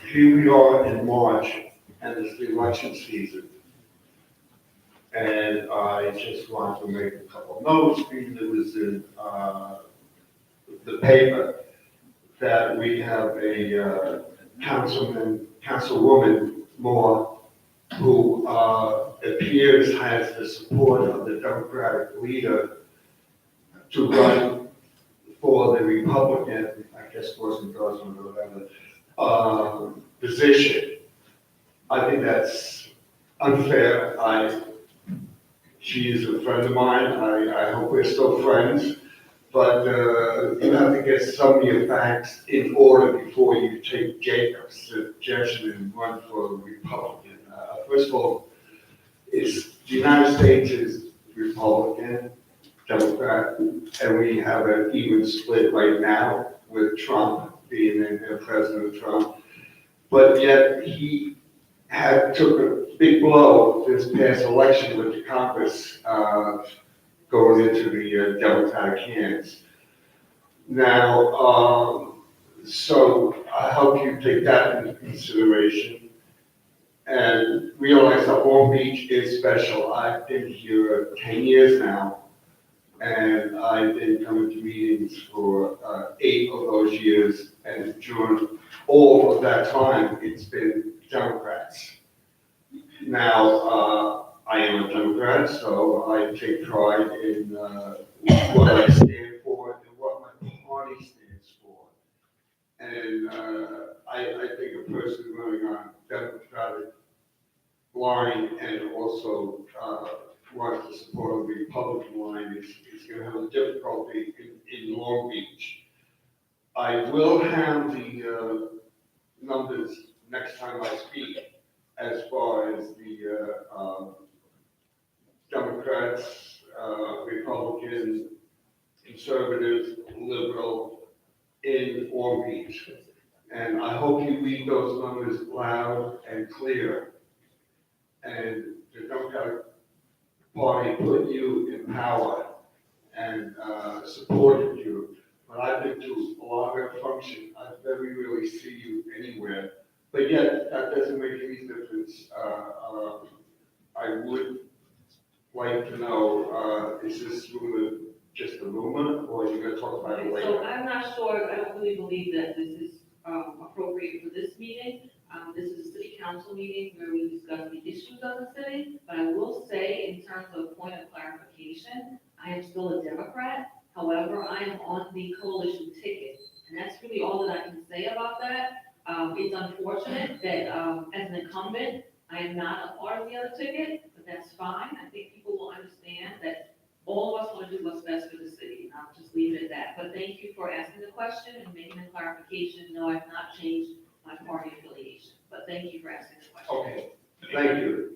Here we are in March, and it's the election season. And I just want to make a couple of notes, because it was in the paper, that we have a councilwoman Moore, who appears has the support of the Democratic leader to run for the Republican, I guess was endorsement or whatever, position. I think that's unfair. She is a friend of mine. I hope we're still friends. But you have to get some of your facts in order before you take Jacob's suggestion and run for a Republican. First of all, the United States is Republican, Democrat, and we have an even split right now with Trump being in President Trump. But yet he took a big blow this past election with the Congress going into the Democratic hands. Now, so I hope you take that into consideration and realize that Long Beach is special. I've been here 10 years now, and I've been coming to meetings for 8 of those years, and during all of that time, it's been Democrats. Now, I am a Democrat, so I take pride in what I stand for and what my party stands for. And I think a person running on Democratic line and also wants to support a Republican line is going to have a difficulty in Long Beach. I will have the numbers next time I speak as far as the Democrats, Republicans, conservatives, liberal in Long Beach. And I hope you read those numbers loud and clear. And the Democratic Party put you in power and supported you. But function, I very rarely see you anywhere. But yet, that doesn't make any difference. I would like to know, is this rumor just a rumor, or are you gonna talk about it So later? I'm not sure, I don't really believe that this is appropriate for this meeting. This is a city council meeting where we discuss the issues of the city, but I will say, in terms of point of clarification, I am still a Democrat. However, I am on the coalition ticket, and that's really all that I can say about that. It's unfortunate that, as an incumbent, I am not a part of the other ticket, but that's fine. I think people will understand that all of us want to do what's best for the city, and I'll just leave it at that. But thank you for asking the question and making the clarification. No, I've not changed my party affiliation, but thank you for asking the question. Okay, thank you.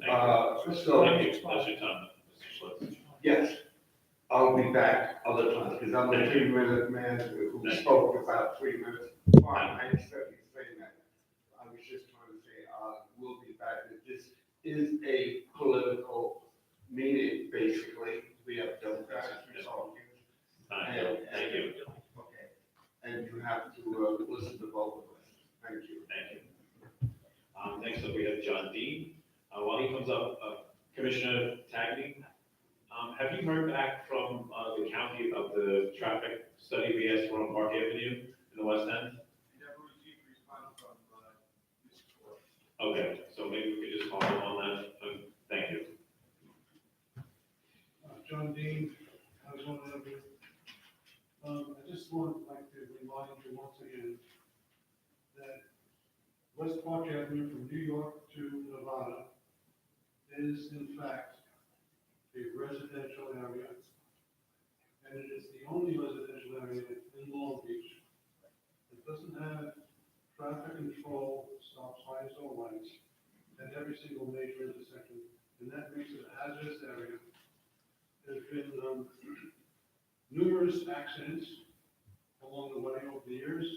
So, Thank you, that's your time, Mr. Schlitz. yes, I'll be back other times, because I'm the 3-minute man who spoke about 3 minutes. Fine, I accept you saying that. I was just trying to say, we'll be back, that this is a political meeting, basically. We have Democrats, Republicans. Thank you. Okay, and you have to listen to both of us. Thank you. Thank you. Next up, we have John Dean. While he comes up, Commissioner Tagney, have you heard back from the county about the traffic study we asked for on Park Avenue in the West End? Never received a response from this court. Okay, so maybe we could just follow up on that. Thank you. John Dean, I was one of you. I just would like to remind you once again that West Park Avenue from New York to Nevada is in fact a residential area. And it is the only residential area in Long Beach that doesn't have traffic control, stop signs or lights at every single major intersection. And that makes it a hazardous area. There's been numerous accidents along the way over the years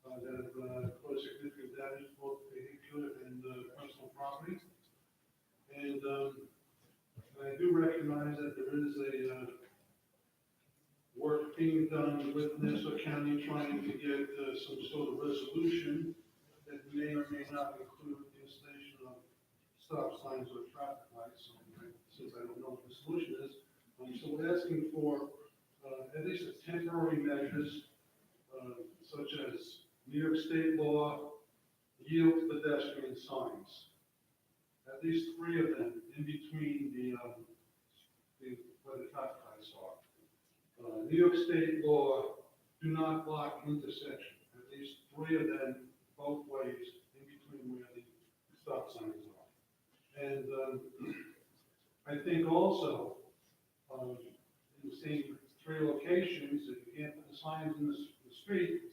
that have caused significant damage to both vehicular and personal property. And I do recognize that there is a work being done with Nassau County trying to get some sort of resolution that may or may not include the installation of stop signs or traffic lights. So, since I don't know what the solution is, so we're asking for at least temporary measures such as New York State law, yield to pedestrian signs. At least 3 of them in between where the traffic lights are. New York State law, do not block intersection. At least 3 of them both ways in between where the stop signs are. And I think also, in the same 3 locations, if you can't put the signs in the street,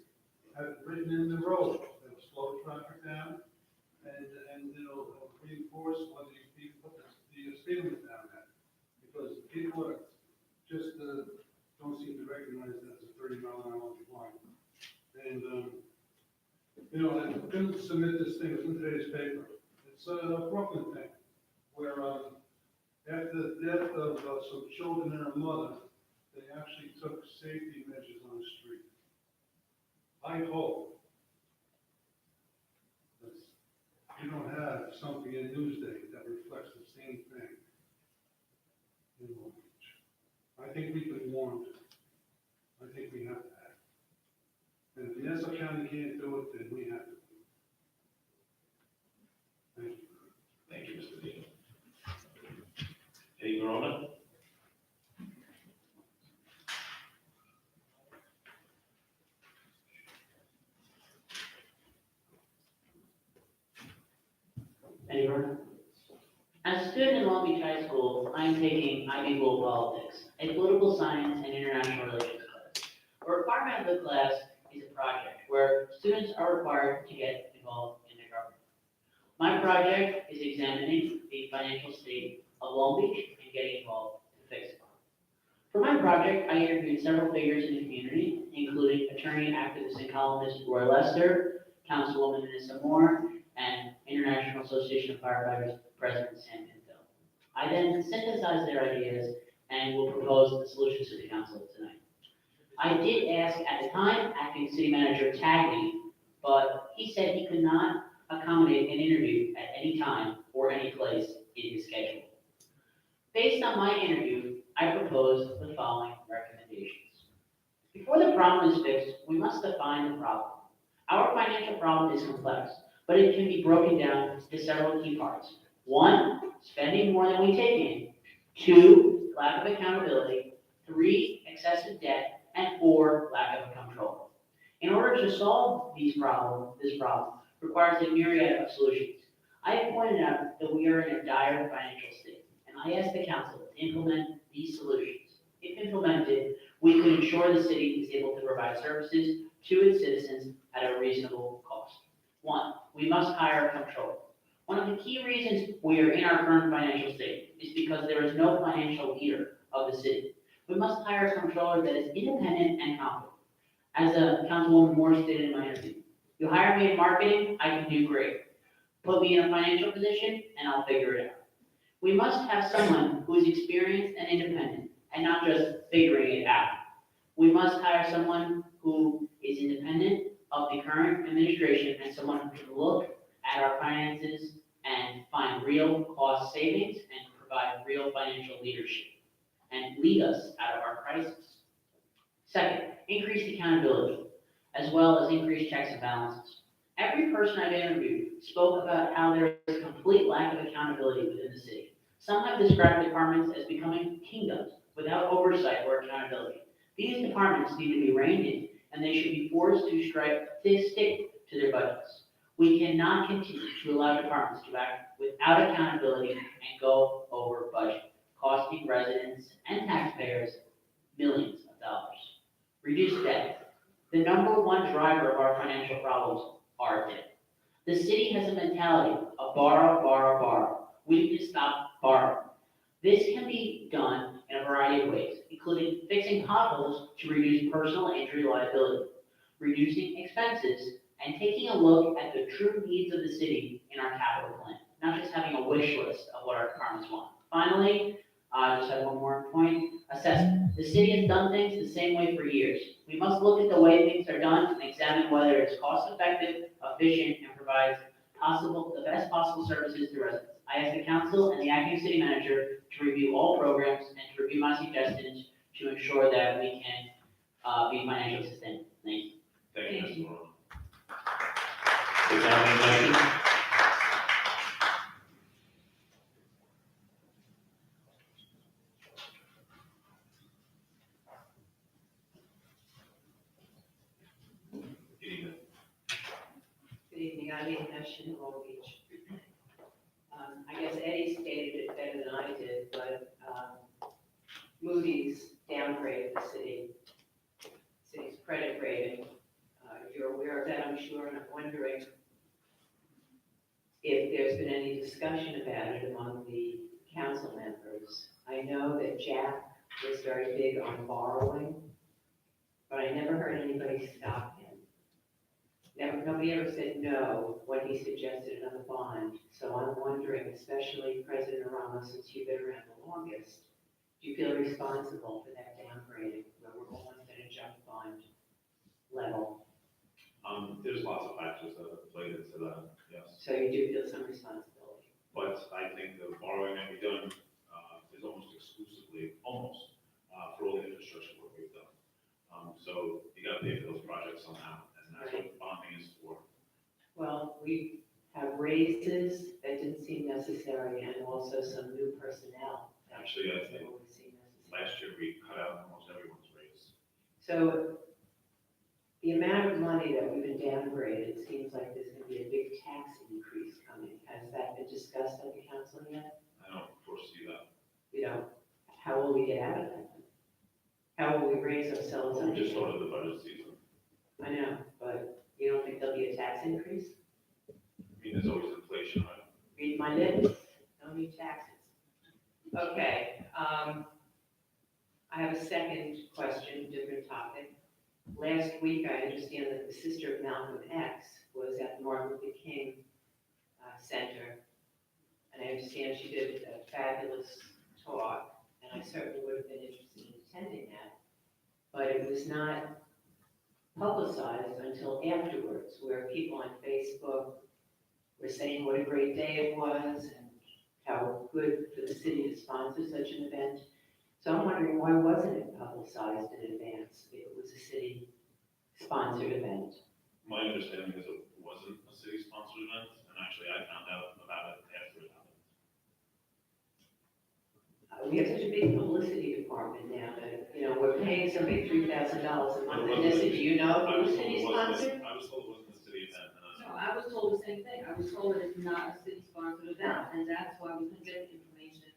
have it written in the road, that'll slow traffic down, and it'll reinforce whether you put the speed limit down there. Because people are just don't seem to recognize that as a 30-mile-an-hour line. And, I'm going to submit this thing, it's in today's paper. It's a Brooklyn thing, where after the death of some children and a mother, they actually took safety measures on the street. I hope that you don't have something in Newsday that reflects the same thing in Long Beach. I think we've been warned. I think we have to act. And if Nassau County can't do it, then we have to. Thank you. Thank you, Mr. Dean. Eddie Verona? Eddie Vernon. As a student in Long Beach High School, I am taking IB World Politics, a political science and international relations class. A requirement of the class is a project where students are required to get involved in their government. My project is examining the financial state of Long Beach and getting involved to fix it. For my project, I interviewed several figures in the community, including attorney, activist, and columnist Roy Lester, Councilwoman Anissa Moore, and International Association of Firefighters President Sam Pinto. I then synthesized their ideas and will propose the solutions to the council tonight. I did ask at the time, acting city manager Tagny, but he said he could not accommodate an interview at any time or any place in his schedule. Based on my interview, I propose the following recommendations. Before the problem is fixed, we must define the problem. Our financial problem is complex, but it can be broken down to several key parts. 1, spending more than we take in. 2, lack of accountability. 3, excessive debt. And 4, lack of control. In order to solve this problem requires a myriad of solutions. I have pointed out that we are in a dire financial state, and I ask the council to implement these solutions. If implemented, we could ensure the city is able to provide services to its citizens at a reasonable cost. 1, we must hire control. One of the key reasons we are in our current financial state is because there is no financial leader of the city. We must hire a controller that is independent and competent. As Councilwoman Moore stated in my interview, you hire me in marketing, I can do great. Put me in a financial position, and I'll figure it out. We must have someone who is experienced and independent, and not just figuring it out. We must hire someone who is independent of the current administration and someone who can look at our finances and find real cost savings and provide real financial leadership and lead us out of our crisis. Second, increased accountability, as well as increased checks and balances. Every person I've interviewed spoke about how there is a complete lack of accountability within the city. Some have described departments as becoming kingdoms without oversight or accountability. These departments need to be reined in, and they should be forced to stick to their budgets. We cannot continue to allow departments to act without accountability and go over budget, costing residents and taxpayers millions of dollars. Reduce debt. The number one driver of our financial problems are debt. The city has a mentality of borrow, borrow, borrow. We need to stop borrowing. This can be done in a variety of ways, including fixing potholes to reduce personal injury liability, reducing expenses, and taking a look at the true needs of the city in our capital plan, not just having a wish list of what our departments want. Finally, I just have one more point, assessment. The city has done things the same way for years. We must look at the way things are done and examine whether it's cost effective, efficient, and provides the best possible services to residents. I ask the council and the acting city manager to review all programs and to review my suggestions to ensure that we can be financially sustainable. Thank you. Thank you, Mr. Morrow. Is that any questions? Good evening, I'm Ian Hesh in Long Beach. I guess Eddie stated it better than I did, but Moody's downgraded the city's credit rating. You're aware of that, I'm sure, and I'm wondering if there's been any discussion about it among the council members. I know that Jack was very big on borrowing, but I never heard anybody stop him. Nobody ever said no when he suggested another bond. So I'm wondering, especially President Ramos, since you've been around the longest, do you feel responsible for that downgrading where we're almost at a junk bond level? There's lots of factors that play into that, yes. So you do feel some responsibility? But I think the borrowing that we've done is almost exclusively, for all the infrastructure work we've done. So you gotta pay for those projects somehow, and that's what bonding is for. Well, we have raises that didn't seem necessary and also some new personnel. Actually, I think last year we cut out almost everyone's raise. So the amount of money that we've been downgraded, seems like there's gonna be a big tax increase coming. Has that been discussed at the council yet? I don't foresee that. You know, how will we get out of that? How will we raise ourselves? We just started the budget season. I know, but you don't think there'll be a tax increase? I mean, there's always inflation, right? Read my lips, no new taxes. Okay, I have a second question, different topic. Last week, I understand that the sister of Malcolm X was at the Martin Luther King Center, and I understand she did a fabulous talk, and I certainly would have been interested in attending that. but it was not publicized until afterwards, where people on Facebook were saying what a great day it was and how good for the city to sponsor such an event. So I'm wondering, why wasn't it publicized in advance if it was a city-sponsored event? My understanding is it wasn't a city-sponsored event, and actually I found out about it after it happened. We have such a big publicity department now that, we're paying somebody $3,000 a month. And this, do you know if it was city-sponsored? I was told it wasn't a city event, and No, I was told the same thing. I was told that it's not a city-sponsored event, and that's why we couldn't get the information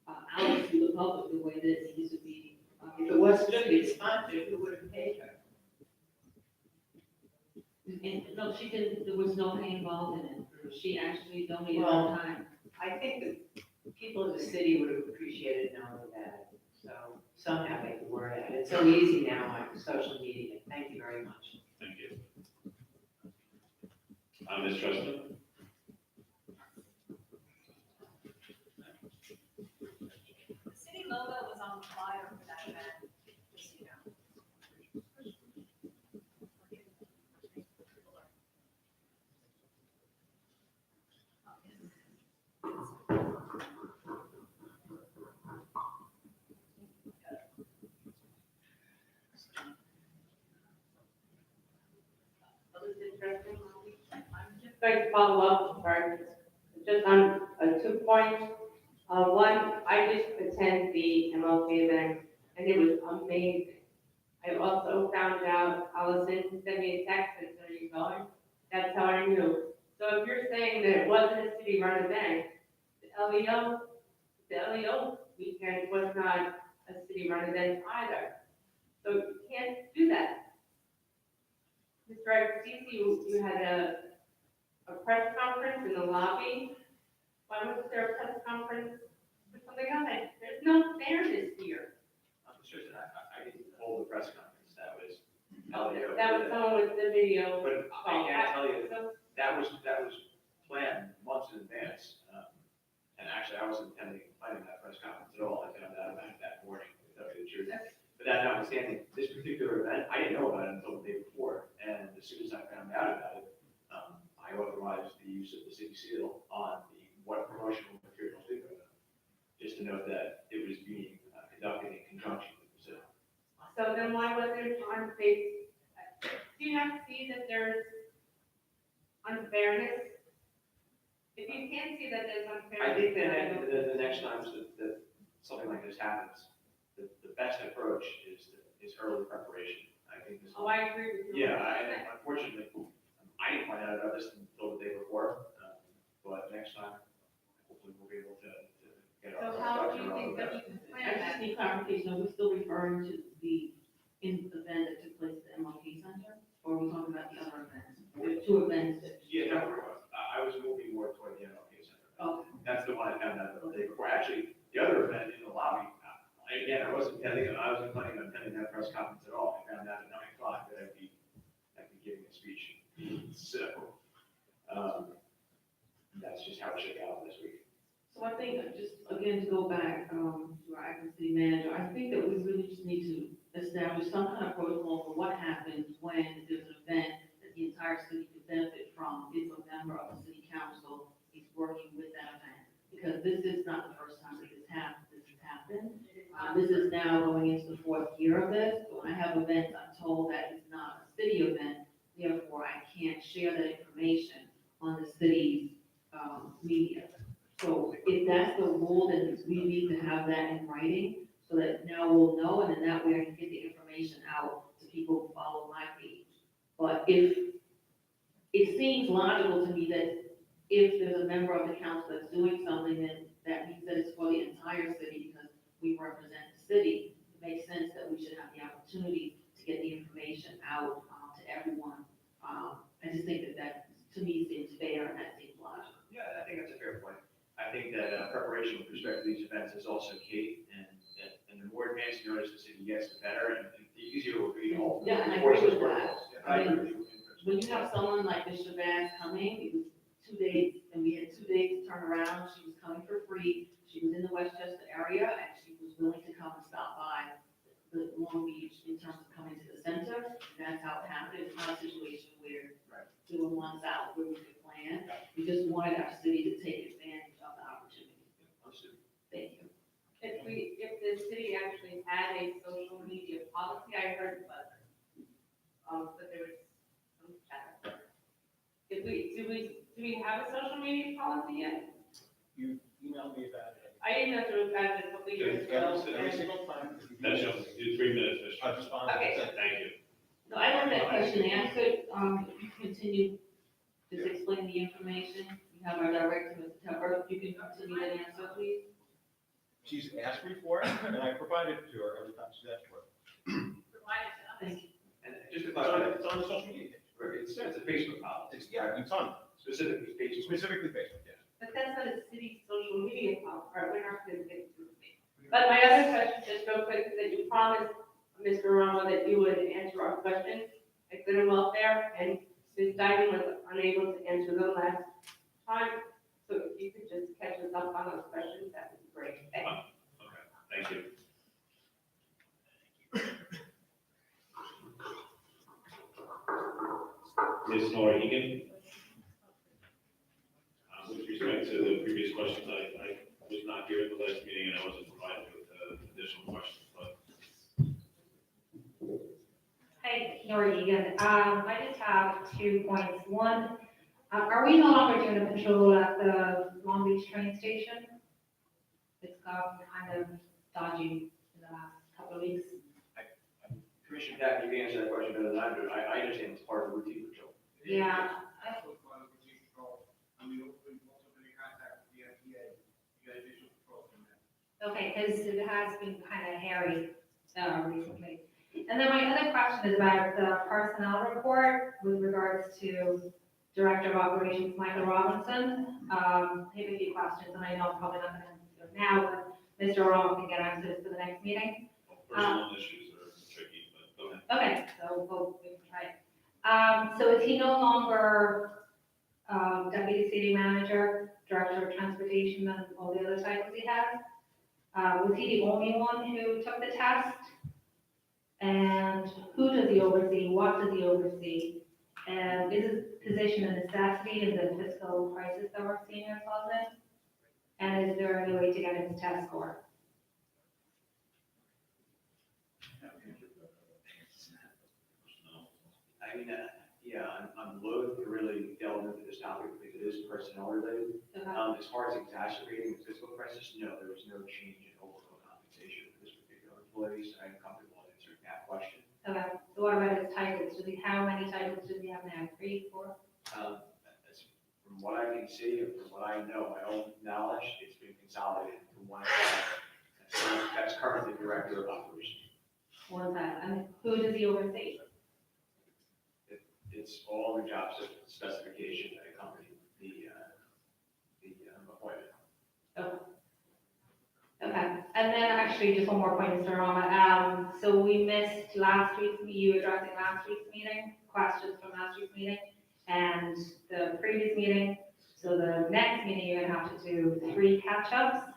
out to the public the way that it needs to be. If it was city-sponsored, we would have paid her. And, no, she didn't, there was no pay involved in it. She actually donated Well, her time. I think that people in the city would have appreciated knowing that. So somehow they can word it. It's so easy now on social media. Thank you very much. thank you. Ms. Treston? The city logo was on the flyer for that event, just so you know. Like to follow up, sorry, just on 2 points. One, I just attended the MLK event and it was amazing. I also found out, Allison sent me a text that said, "Are you going?" That's how I knew. So if you're saying that it wasn't a city-run event, the LEO weekend was not a city-run event either. So you can't do that. Mr. Iacocci, you had a press conference in the lobby. Why was there a press conference for something else? There's no fairness here. Mr. President, I didn't hold the press conference, that was. That was someone with the video. But I can tell you, that was planned months in advance. And actually, I wasn't planning that press conference at all. I found out about it that morning, to tell you the truth. But that notwithstanding, this particular event, I didn't know about it until the day before. And as soon as I found out about it, I authorized the use of the city seal on what promotional materials we put on. Just to note that it was being conducted in conjunction with the city. So then why was there on face? Do you not see that there's unfairness? If you can't see that there's unfairness. I think that the next time that something like this happens, the best approach is early preparation. I think this. Oh, I agree with you. Yeah, unfortunately, I didn't find out about this until the day before, but next time, hopefully we'll be able to get our. So how do you think that we can I plan just that? need clarification, are we still referring to the event that took place at the MLK Center? Or are we talking about the other events? There are 2 events that. Yeah, no, I was moving more toward the MLK Center. Okay. That's the one I found out the day before. Actually, the other event in the lobby, again, I wasn't planning on attending that press conference at all. I found out at 9 o'clock that I'd be giving a speech. So, that's just how it shook out this week. So I think, just again, to go back to our acting city manager, I think that we really just need to establish some kind of protocol for what happens when there's an event that the entire city could benefit from if a member of the city council is working with that event. Because this is not the first time that this has happened. This is now going into the 4th year of this. But when I have events, I'm told that it's not a city event, therefore I can't share that information on the city's media. So if that's the rule, then we need to have that in writing so that now we'll know, and then that way I can get the information out to people who follow my page. But if, it seems logical to me that if there's a member of the council that's doing something, then that means that it's for the entire city because we represent the city. It makes sense that we should have the opportunity to get the information out to everyone. I just think that to me seems fair and that seems logical. Yeah, I think that's a fair point. I think that preparation with respect to these events is also key, and the more advanced notice the city gets, the better, and the easier it will be to all. Yeah, and I enforce agree those with that. protocols. Yeah, I agree mean, with you. when you have someone like Ms. Shabazz coming, it was 2 days, and we had 2 days to turn around. She was coming for free. She was in the Westchester area, and she was willing to come and stop by the Long Beach in terms of coming to the center. That's how it happened. It's not a situation where we were once out where we could plan. We just wanted our city to take advantage of the opportunity. Thank you. If the city actually had a social media policy, I heard about it. But there was some chatter. Do we have a social media policy yet? You emailed me about it. I emailed you about it a couple of years ago. Every single time. That's just, you 3 minutes, Mr. I responded. Okay. Thank you. So I have that question answered. If you continue, just explain the information. We have our director, Mr. Tupper. If you can continue that answer, please. She's asked me for it, and I provided it to her every time she's asked for it. Thank you. And just to It's on, clarify, it's on the social media. it says a Facebook policy. Yeah, it's on, Specifically Facebook. specifically Facebook, yes. But that's not a city social media policy, right? We're not going to get to it. But my other question, just real quick, is that you promised Mr. Romo that you would answer our questions at Good and Welfare, and Ms. Diamond was unable to answer them last time. So if you could just catch us up on those questions, that would be great. Thank you. Okay, thank you. Ms. Nora Egan? With respect to the previous questions, I was not here at the last meeting and I wasn't provided with additional questions, but Hi, Nora Egan. I just have 2 points. One, are we no longer doing a patrol at the Long Beach train station? It's gotten kind of dodgy in the last couple of weeks. Commissioner Pat, you can answer that question better than I do. I understand it's part of routine patrol. Yeah. I mean, we've also been in contact with the FDA, you got additional control from that. Okay, because it has been kind of hairy recently. And then my other question is about the personnel report with regards to Director of Operations Michael Robinson. I have a few questions, and I know I'm probably not going to answer them now, but Mr. Romo can get answers for the next meeting. personal issues are tricky, but go ahead. Okay, so we can try it. So is he no longer Deputy City Manager, Director of Transportation, and all the other titles he has? Was he the only one who took the test? And who does he oversee? What does he oversee? And is his position a necessity in the fiscal crisis that we're seeing ourselves in? And is there any way to get his test score? I mean, yeah, I'm loath to really delve into this topic because it is personnel related. As far as exacerbating the fiscal crisis, no, there was no change in overall compensation for this particular employee, so I'm comfortable answering that question. Okay, so what about his titles? How many titles does he have now? 3, 4? From what I can see and from what I know, my own knowledge, it's been consolidated to one title. That's currently Director of Operations. One title. And who does he oversee? It's all the job specification that accompany the appointment. Okay. Okay, and then actually, just one more point, Mr. Rama. So we missed you addressing last week's meeting, questions from last week's meeting, and the previous meeting. So the next meeting, you're gonna have to do 3 catch-ups.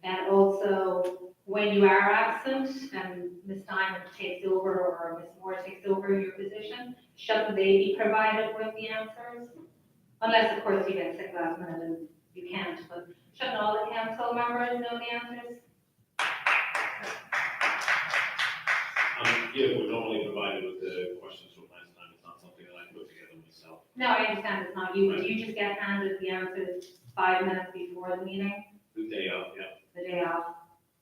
And also, when you are absent and Ms. Diamond takes over or Ms. Moore takes over your position, shouldn't they be provided with the answers? Unless, of course, you get sick last minute and you can't, but shouldn't all the council members know the answers? Yeah, we're normally provided with the questions from last time. It's not something that I put together myself. No, I understand it's not you, but you just get handed the answers 5 minutes before the meeting, The day of, yeah. the day off.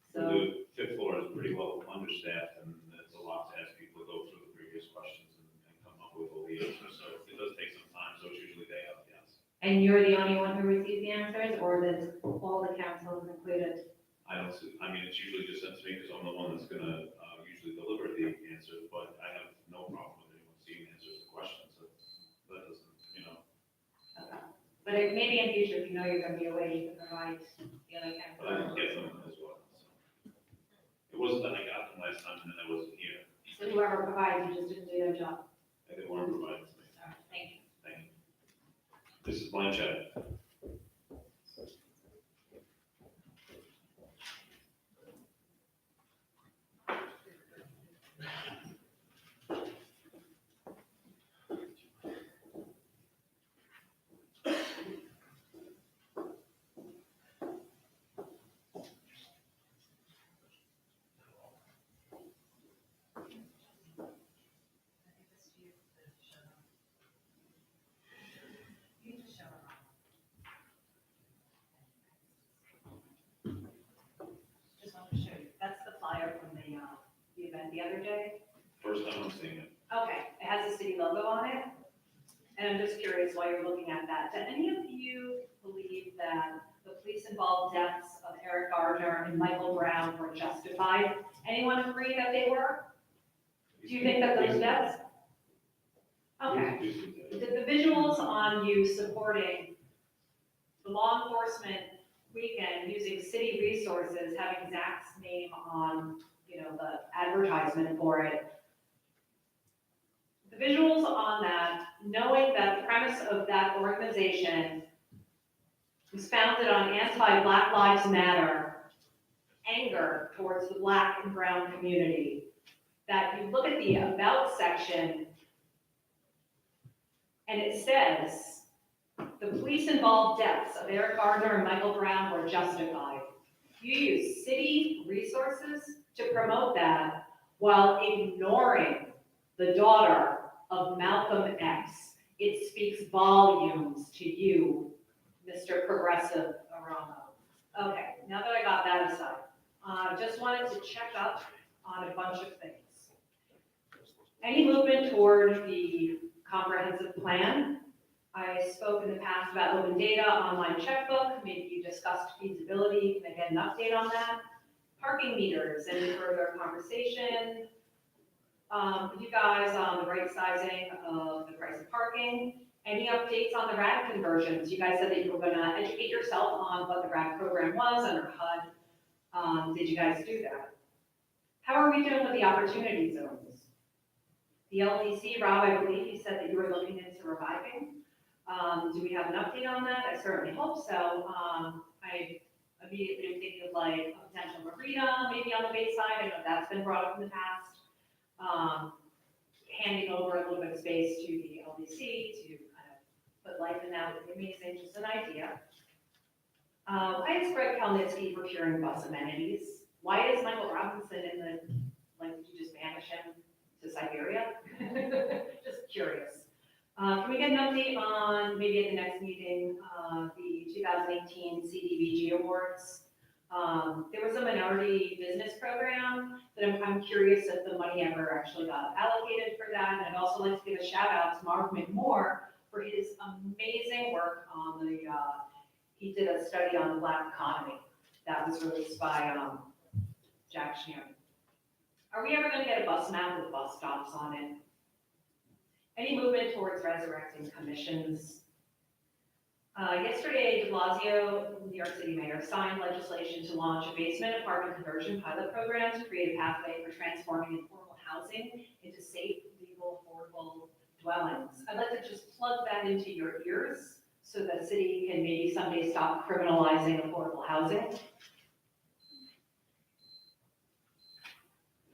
So, The 5th floor is pretty well understaffed, and it's a lot to ask people to go through the previous questions and come up with all the answers. So it does take some time, so it's usually day of, yes. and you're the only one who receives the answers, or does all the councils included? I don't see, I mean, it's usually just sent to me because I'm the one that's gonna usually deliver the answers, but I have no problem with anyone seeing answers to questions. That doesn't, you know. Okay. But maybe in future, if you know you're gonna be away, you can provide the other council. But I can get them as well, so. It wasn't that I got them last time and then I wasn't here. So whoever provides, you just didn't do their job. I didn't want to provide it to me. All right, thank you. Thank you. This is Blanchett. event the other day. First time I'm seeing it. Okay, it has the city logo on it. And I'm just curious why you're looking at that. Do any of you believe that the police-involved deaths of Eric Gardner and Michael Brown were justified? Anyone agree that they were? Do you think that those deaths? Okay. The visuals on you supporting the law enforcement weekend using city resources, having Zach's name on, the advertisement for it. The visuals on that, knowing that the premise of that organization was founded on anti-Black Lives Matter, anger towards the Black and brown community, that you look at the About section and it says, the police-involved deaths of Eric Gardner and Michael Brown were justified. You use city resources to promote that while ignoring the daughter of Malcolm X. It speaks volumes to you, Mr. Progressive Aramo. Okay, now that I got that aside, just wanted to check up on a bunch of things. Any movement toward the comprehensive plan? I spoke in the past about open data, online checkbook, maybe you discussed feasibility, can I get an update on that? Parking meters, any further conversation? You guys on the right sizing of the price of parking, any updates on the RAD conversions? You guys said that you were gonna educate yourself on what the RAD program was under HUD. Did you guys do that? How are we doing with the opportunity zones? The LDC, Rob, I believe you said that you were looking into reviving. Do we have an update on that? I certainly hope so. I immediately am thinking of like a potential marina, maybe on the bay side. I know that's been brought up in the past. Handing over a little bit of space to the LDC to kind of put life in that would be amazing, just an idea. I asked Greg Kalnitsky for procuring bus amenities. Why is Michael Robinson in the, did you just banish him to Siberia? Just curious. Can we get an update on, maybe at the next meeting, the 2018 CDBG awards? There was a minority business program that I'm curious if the money ever actually got allocated for that. And I'd also like to give a shout out to Mark McMoore for his amazing work on the, he did a study on the Black economy that was released by Jack Schneer. Are we ever going to get a bus map with bus stops on it? Any movement towards resurrecting commissions? Yesterday, de Blasio, New York City mayor, signed legislation to launch a basement apartment conversion pilot program to create a pathway for transforming informal housing into safe, legal, affordable dwellings. I'd like to just plug that into your ears so the city can maybe someday stop criminalizing affordable housing.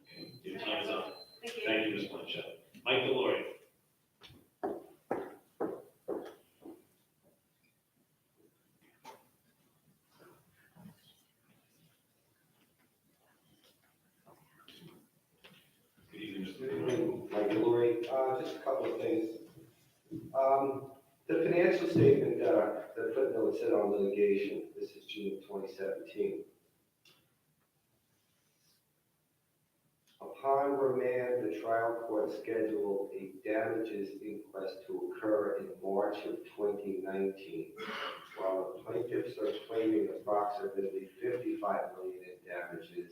Okay, your time is up. Thank you. Thank you, Ms. Blanchett. Mike Delory. Good evening, Mr. Delory. Mike Delory, just a couple of things. The financial statement, the footnote said on litigation, this is June of 2017. Upon remand, the trial court scheduled a damages inquest to occur in March of 2019. While the plaintiffs are claiming approximately $55 million in damages,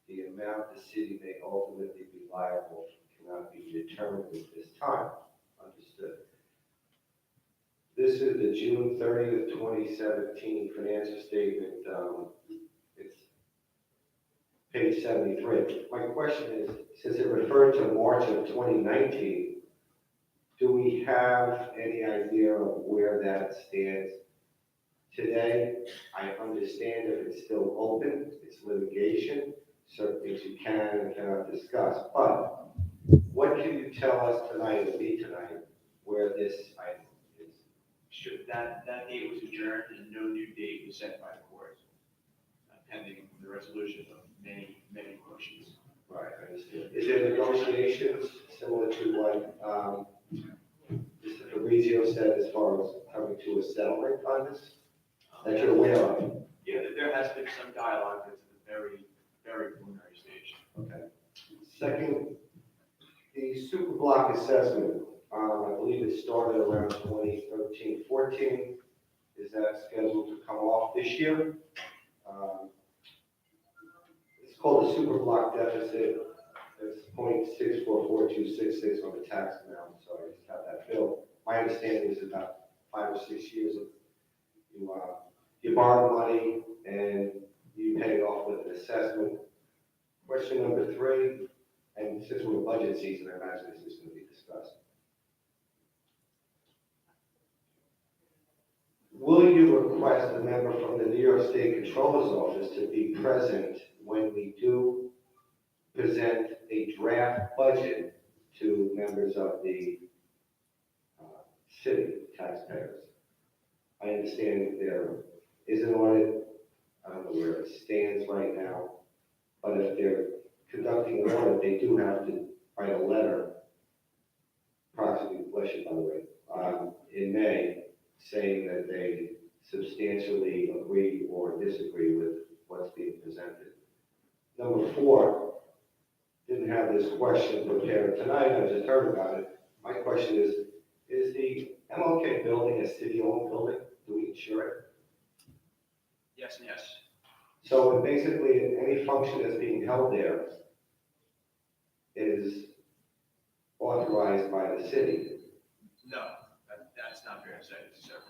the amount the city may ultimately be liable cannot be determined at this time. Understood. This is the June 30th, 2017 financial statement. It's page 73. My question is, since it referred to March of 2019, do we have any idea of where that stands today? I understand if it's still open, it's litigation, certain things you can and cannot discuss, but what can you tell us tonight, or me tonight, where this item is? Sure, that date was adjourned and no new date was set by the court, pending the resolution of many motions. Right, I understand. Is there negotiations similar to what Mr. Fabrizio said as far as coming to a settlement on this that you're aware of? Yeah, there has been some dialogue that's at the very preliminary stage. Okay. Second, the super block assessment, I believe it started around 2013, 14. Is that scheduled to come off this year? It's called the super block deficit. It's 0.644266 on the tax amount, so I just have that bill. My understanding is about 5 or 6 years of you borrow money and you pay it off with an assessment. Question number 3, and since we're in budget season, I imagine this is going to be discussed. Will you request a member from the New York State Controller's Office to be present when we do present a draft budget to members of the city taxpayers? I understand there is an audit. I don't know where it stands right now, but if they're conducting an audit, they do have to write a letter, approximately, bless you by the way, in May, saying that they substantially agree or disagree with what's being presented. Number 4, didn't have this question prepared tonight, I just heard about it. My question is the MLK building a city-owned building? Do we insure it? Yes and yes. So basically, any function that's being held there is authorized by the city. No, that's not fair to say, it's separate.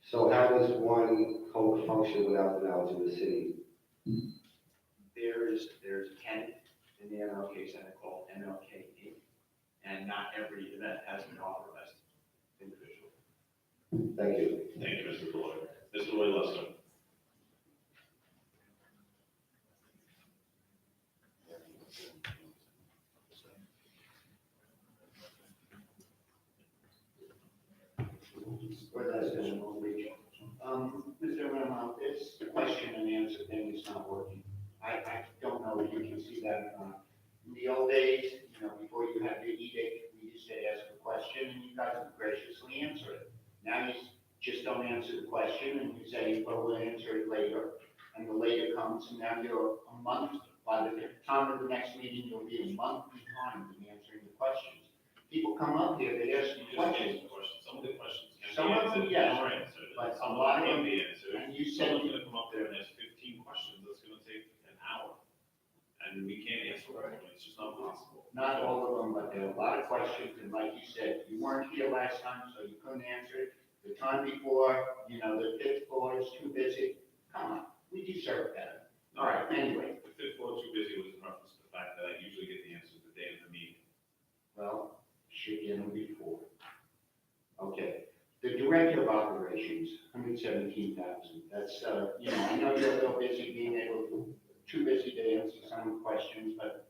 So how does one hold a function without the knowledge of the city? There's a tenant in the MLK Center called MLK Inc., and not every event has been authorized individually. Thank you. Thank you, Mr. Lloyd. Mr. Lloyd Lester. Mr. Romano, it's the question and answer thing is not working. I don't know if you can see that or not. In the old days, before you had the edict, we used to ask a question and you guys would graciously answer it. Now you just don't answer the question and you say, well, we'll answer it later. And the later comes and now you're a month, by the time of the next meeting, you'll be a month behind in answering the questions. People come up here, they ask you questions. Some of the questions Some can of be them, answered. yes, Are answered. but Some a lot of can them- be answered. and you said- Someone's gonna come up there and ask 15 questions, that's gonna take an hour. And we can't answer it, it's just not possible. Not all of them, but there are a lot of questions, and like you said, you weren't here last time, so you couldn't answer it. The time before, the fifth floor is too busy. Come on, we deserve better. All right, anyway, The fifth floor too busy was in reference to the fact that I usually get the answers the day of the meeting. well, should get them before. Okay, the director of operations, 117,000. That's, I know you're a little busy too busy to answer some of the questions, but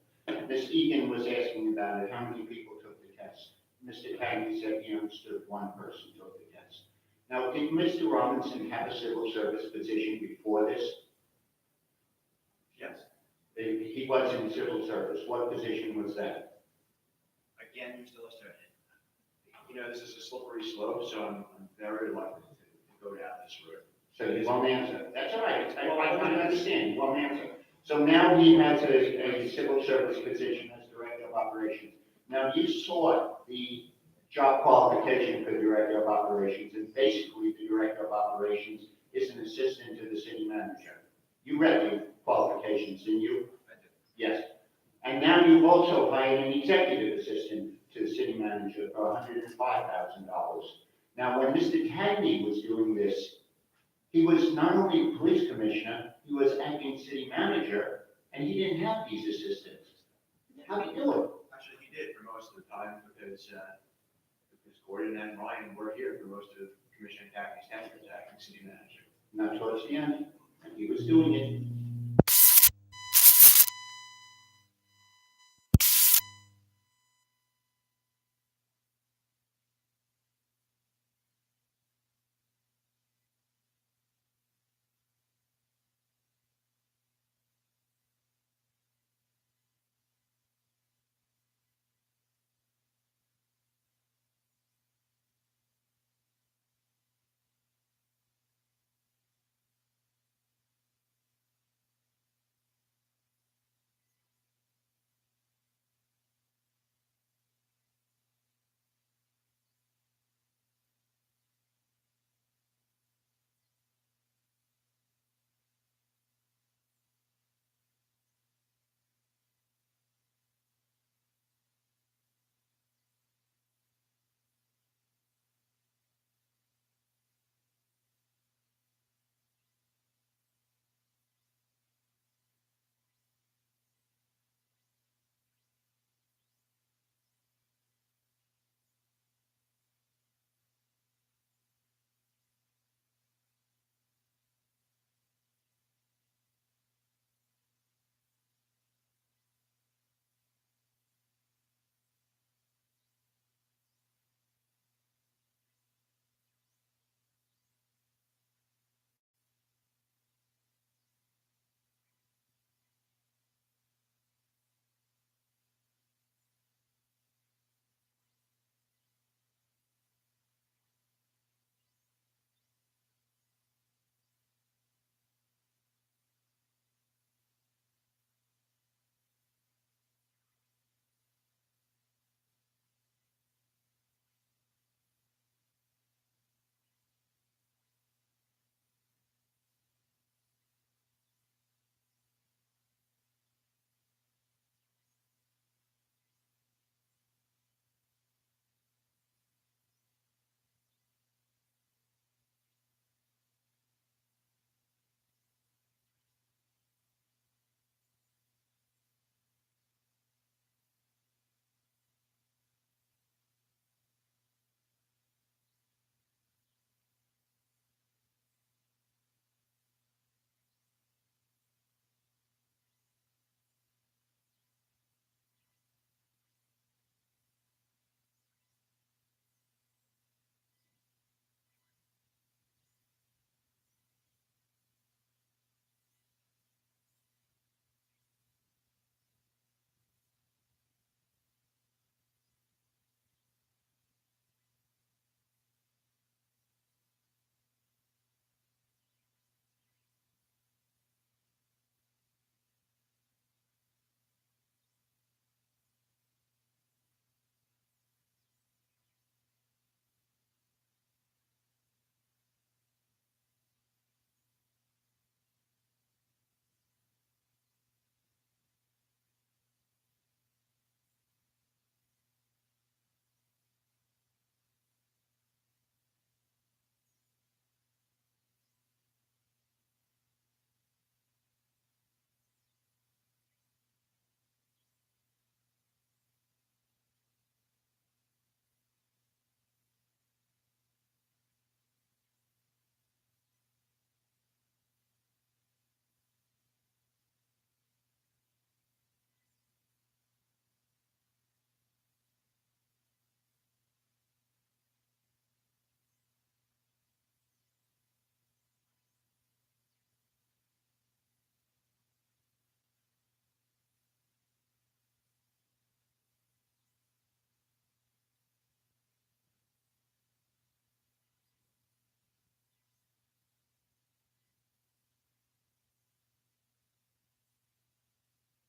Ms. Egan was asking about it, how many people took the test? Mr. Cagney said he understood one person took the test. Now, did Mr. Robinson have a civil service position before this? Yes. He was in civil service. What position was that? Again, Mr. Lister, this is a slippery slope, so I'm very reluctant to go down this road. So you won't answer. That's all right. I can understand. You won't answer. So now he has a civil service position as director of operations. Now, you saw the job qualification for director of operations, and basically the director of operations is an assistant to the city manager. You read the qualifications, didn't you? I did. Yes. And now you've also hired an executive assistant to the city manager for $105,000. Now, when Mr. Cagney was doing this, he was not only police commissioner, he was acting city manager, and he didn't have these assistants. How do you do it? Actually, he did for most of the time because Gordon and Ryan were here for most of Commissioner Cagney's tenure as acting city manager. Not towards the end. He was doing it.